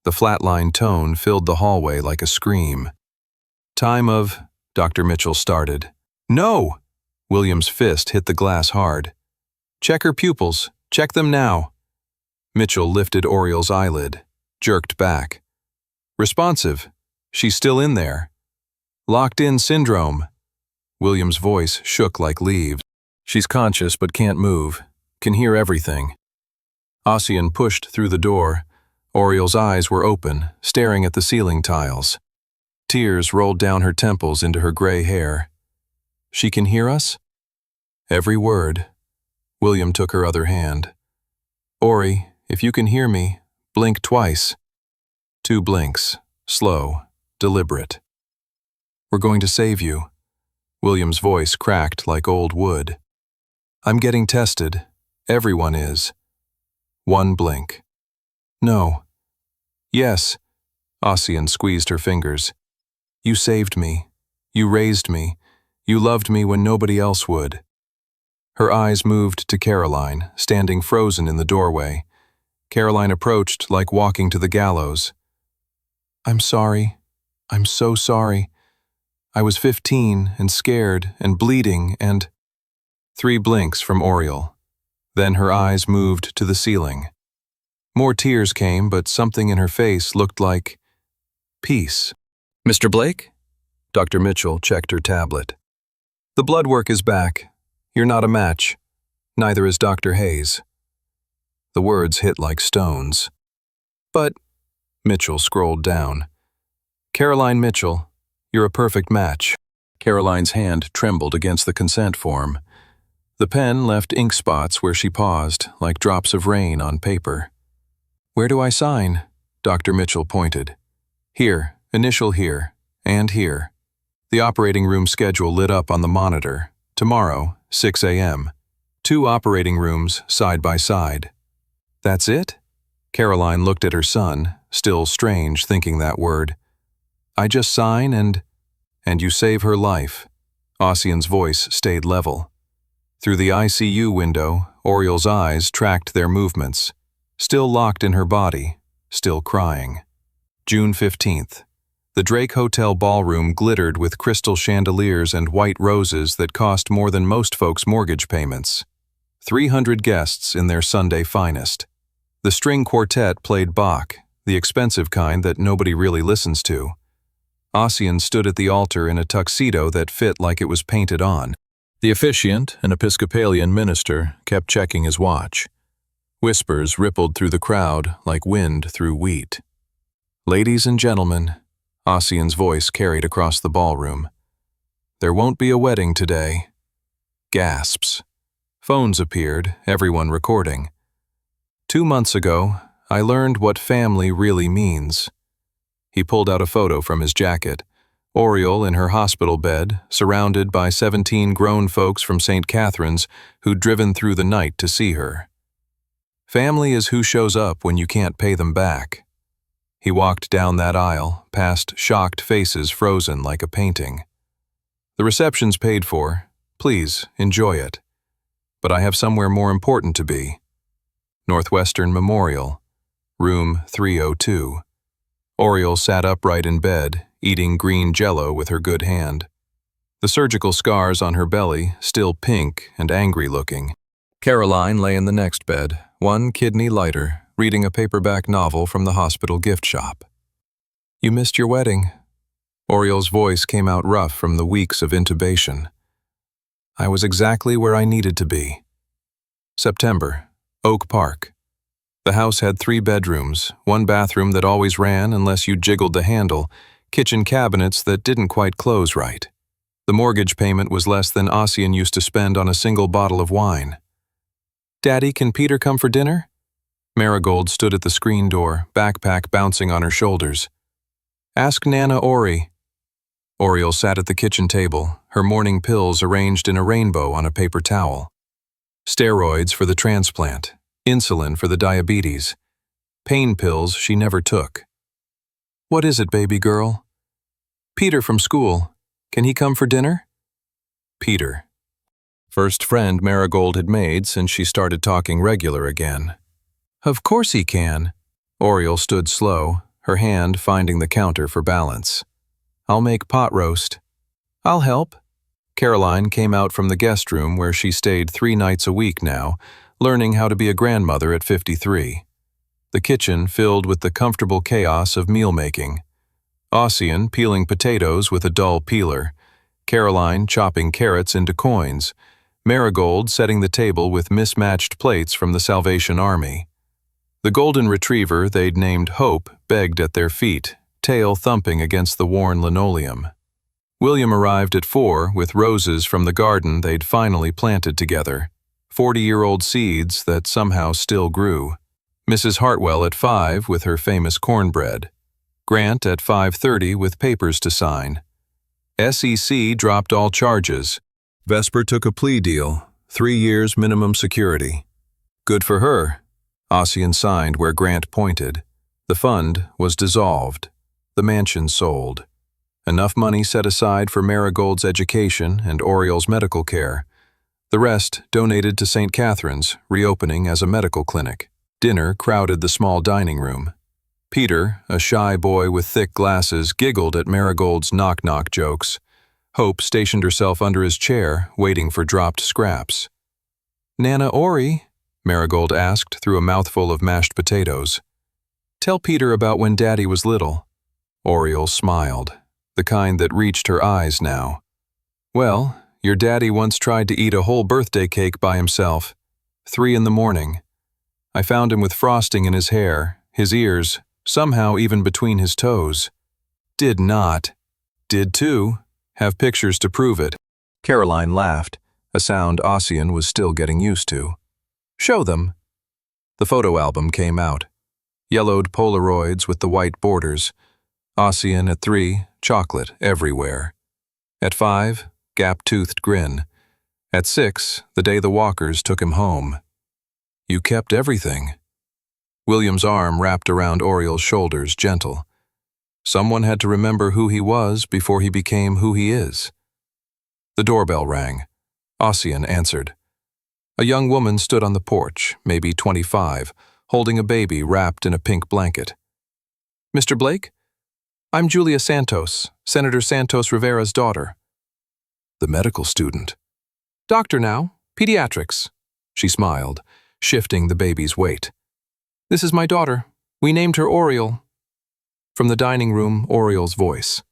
S1: The flatline tone filled the hallway like a scream. Time of, Dr. Mitchell started. No! William's fist hit the glass hard. Check her pupils. Check them now. Mitchell lifted Oriel's eyelid, jerked back. Responsive. She's still in there. Locked-in syndrome. William's voice shook like leaves. She's conscious but can't move, can hear everything. Ossian pushed through the door. Oriel's eyes were open, staring at the ceiling tiles. Tears rolled down her temples into her gray hair. She can hear us? Every word. William took her other hand. Ori, if you can hear me, blink twice. 2 blinks, slow, deliberate. We're going to save you. William's voice cracked like old wood. I'm getting tested. Everyone is. 1 blink. No. Yes. Ossian squeezed her fingers. You saved me. You raised me. You loved me when nobody else would. Her eyes moved to Caroline, standing frozen in the doorway. Caroline approached like walking to the gallows. I'm sorry. I'm so sorry. I was 15 and scared and bleeding and... 3 blinks from Oriel. Then her eyes moved to the ceiling. More tears came, but something in her face looked like... peace. Mr. Blake? Dr. Mitchell checked her tablet. The blood work is back. You're not a match. Neither is Dr. Hayes. The words hit like stones. But... Mitchell scrolled down. Caroline Mitchell, you're a perfect match. Caroline's hand trembled against the consent form. The pen left ink spots where she paused, like drops of rain on paper. Where do I sign? Dr. Mitchell pointed. Here, initial here, and here. The operating room schedule lit up on the monitor. Tomorrow, 6 a.m. 2 operating rooms side by side. That's it? Caroline looked at her son, still strange thinking that word. I just sign and you save her life. Ossian's voice stayed level. Through the ICU window, Oriel's eyes tracked their movements. Still locked in her body, still crying. June 15th. The Drake Hotel ballroom glittered with crystal chandeliers and white roses that cost more than most folks' mortgage payments. 300 guests in their Sunday finest. The string quartet played Bach, the expensive kind that nobody really listens to. Ossian stood at the altar in a tuxedo that fit like it was painted on. The officiant, an Episcopalian minister, kept checking his watch. Whispers rippled through the crowd like wind through wheat. Ladies and gentlemen, Ossian's voice carried across the ballroom. There won't be a wedding today. Gasps. Phones appeared, everyone recording. 2 months ago, I learned what family really means. He pulled out a photo from his jacket. Oriel in her hospital bed, surrounded by 17 grown folks from St. Catherine's who'd driven through the night to see her. Family is who shows up when you can't pay them back. He walked down that aisle, past shocked faces frozen like a painting. The reception's paid for. Please, enjoy it. But I have somewhere more important to be. Northwestern Memorial, room 302. Oriole sat upright in bed, eating green jello with her good hand. The surgical scars on her belly still pink and angry-looking. Caroline lay in the next bed, one kidney lighter, reading a paperback novel from the hospital gift shop. "You missed your wedding." Oriole's voice came out rough from the weeks of intubation. "I was exactly where I needed to be." September, Oak Park. The house had 3 bedrooms, one bathroom that always ran unless you jiggled the handle, kitchen cabinets that didn't quite close right. The mortgage payment was less than Ossian used to spend on a single bottle of wine. "Daddy, can Peter come for dinner?" Marigold stood at the screen door, backpack bouncing on her shoulders. "Ask Nana Ori." Oriole sat at the kitchen table, her morning pills arranged in a rainbow on a paper towel. Steroids for the transplant, insulin for the diabetes, pain pills she never took. "What is it, baby girl?" "Peter from school. Can he come for dinner?" Peter. First friend Marigold had made since she started talking regular again. "Of course he can." Oriole stood slow, her hand finding the counter for balance. "I'll make pot roast." "I'll help." Caroline came out from the guest room where she stayed 3 nights a week now, learning how to be a grandmother at 53. The kitchen filled with the comfortable chaos of meal-making. Ossian peeling potatoes with a dull peeler, Caroline chopping carrots into coins, Marigold setting the table with mismatched plates from the Salvation Army. The golden retriever they'd named Hope begged at their feet, tail thumping against the worn linoleum. William arrived at 4 with roses from the garden they'd finally planted together, 40-year-old seeds that somehow still grew. Mrs. Hartwell at 5 with her famous cornbread. Grant at 5:30 with papers to sign. SEC dropped all charges. Vesper took a plea deal, 3 years minimum security. Good for her. Ossian signed where Grant pointed. The fund was dissolved. The mansion sold. Enough money set aside for Marigold's education and Oriole's medical care. The rest donated to St. Catherine's, reopening as a medical clinic. Dinner crowded the small dining room. Peter, a shy boy with thick glasses, giggled at Marigold's knock-knock jokes. Hope stationed herself under his chair, waiting for dropped scraps. "Nana Ori?" Marigold asked through a mouthful of mashed potatoes. "Tell Peter about when Daddy was little." Oriole smiled, the kind that reached her eyes now. "Well, your daddy once tried to eat a whole birthday cake by himself. 3 in the morning. I found him with frosting in his hair, his ears, somehow even between his toes. Did not. Did too. Have pictures to prove it." Caroline laughed, a sound Ossian was still getting used to. "Show them." The photo album came out. Yellowed Polaroids with the white borders. Ossian at 3, chocolate everywhere. At 5, gap-toothed grin. At 6, the day the walkers took him home. "You kept everything." William's arm wrapped around Oriole's shoulders, gentle. Someone had to remember who he was before he became who he is. The doorbell rang. Ossian answered. A young woman stood on the porch, maybe 25, holding a baby wrapped in a pink blanket. "Mr. Blake? I'm Julia Santos, Senator Santos Rivera's daughter." The medical student. "Doctor now, pediatrics." She smiled, shifting the baby's weight. "This is my daughter. We named her Oriole." From the dining room, Oriole's voice.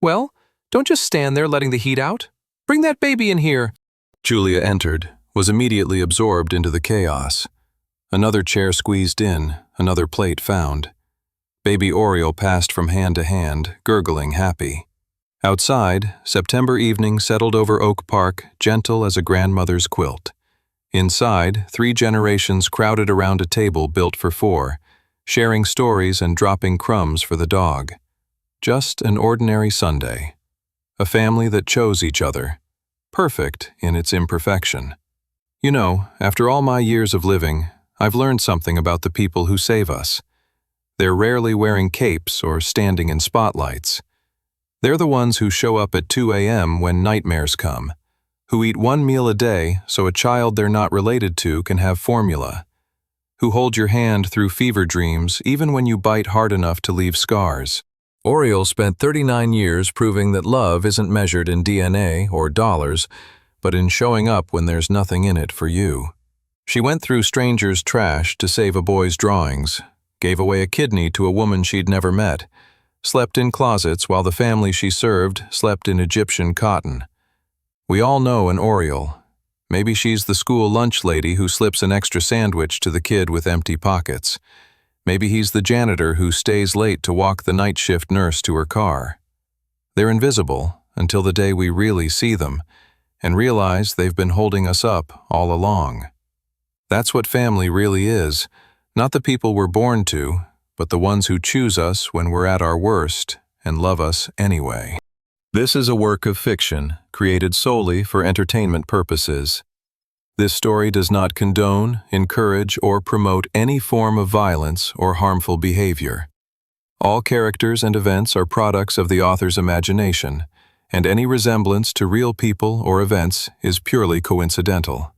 S1: "Well, don't just stand there letting the heat out. Bring that baby in here." Julia entered, was immediately absorbed into the chaos. Another chair squeezed in, another plate found. Baby Oriole passed from hand to hand, gurgling happy. Outside, September evening settled over Oak Park, gentle as a grandmother's quilt. Inside, 3 generations crowded around a table built for 4, sharing stories and dropping crumbs for the dog. Just an ordinary Sunday. A family that chose each other. Perfect in its imperfection. You know, after all my years of living, I've learned something about the people who save us. They're rarely wearing capes or standing in spotlights. They're the ones who show up at 2 a.m. when nightmares come, who eat one meal a day so a child they're not related to can have formula, who hold your hand through fever dreams even when you bite hard enough to leave scars. Oriole spent 39 years proving that love isn't measured in DNA or dollars, but in showing up when there's nothing in it for you. She went through strangers' trash to save a boy's drawings, gave away a kidney to a woman she'd never met, slept in closets while the family she served slept in Egyptian cotton. We all know an Oriole. Maybe she's the school lunch lady who slips an extra sandwich to the kid with empty pockets. Maybe he's the janitor who stays late to walk the night shift nurse to her car. They're invisible until the day we really see them and realize they've been holding us up all along. That's what family really is, not the people we're born to, but the ones who choose us when we're at our worst and love us anyway. This is a work of fiction created solely for entertainment purposes. This story does not condone, encourage, or promote any form of violence or harmful behavior. All characters and events are products of the author's imagination, and any resemblance to real people or events is purely coincidental.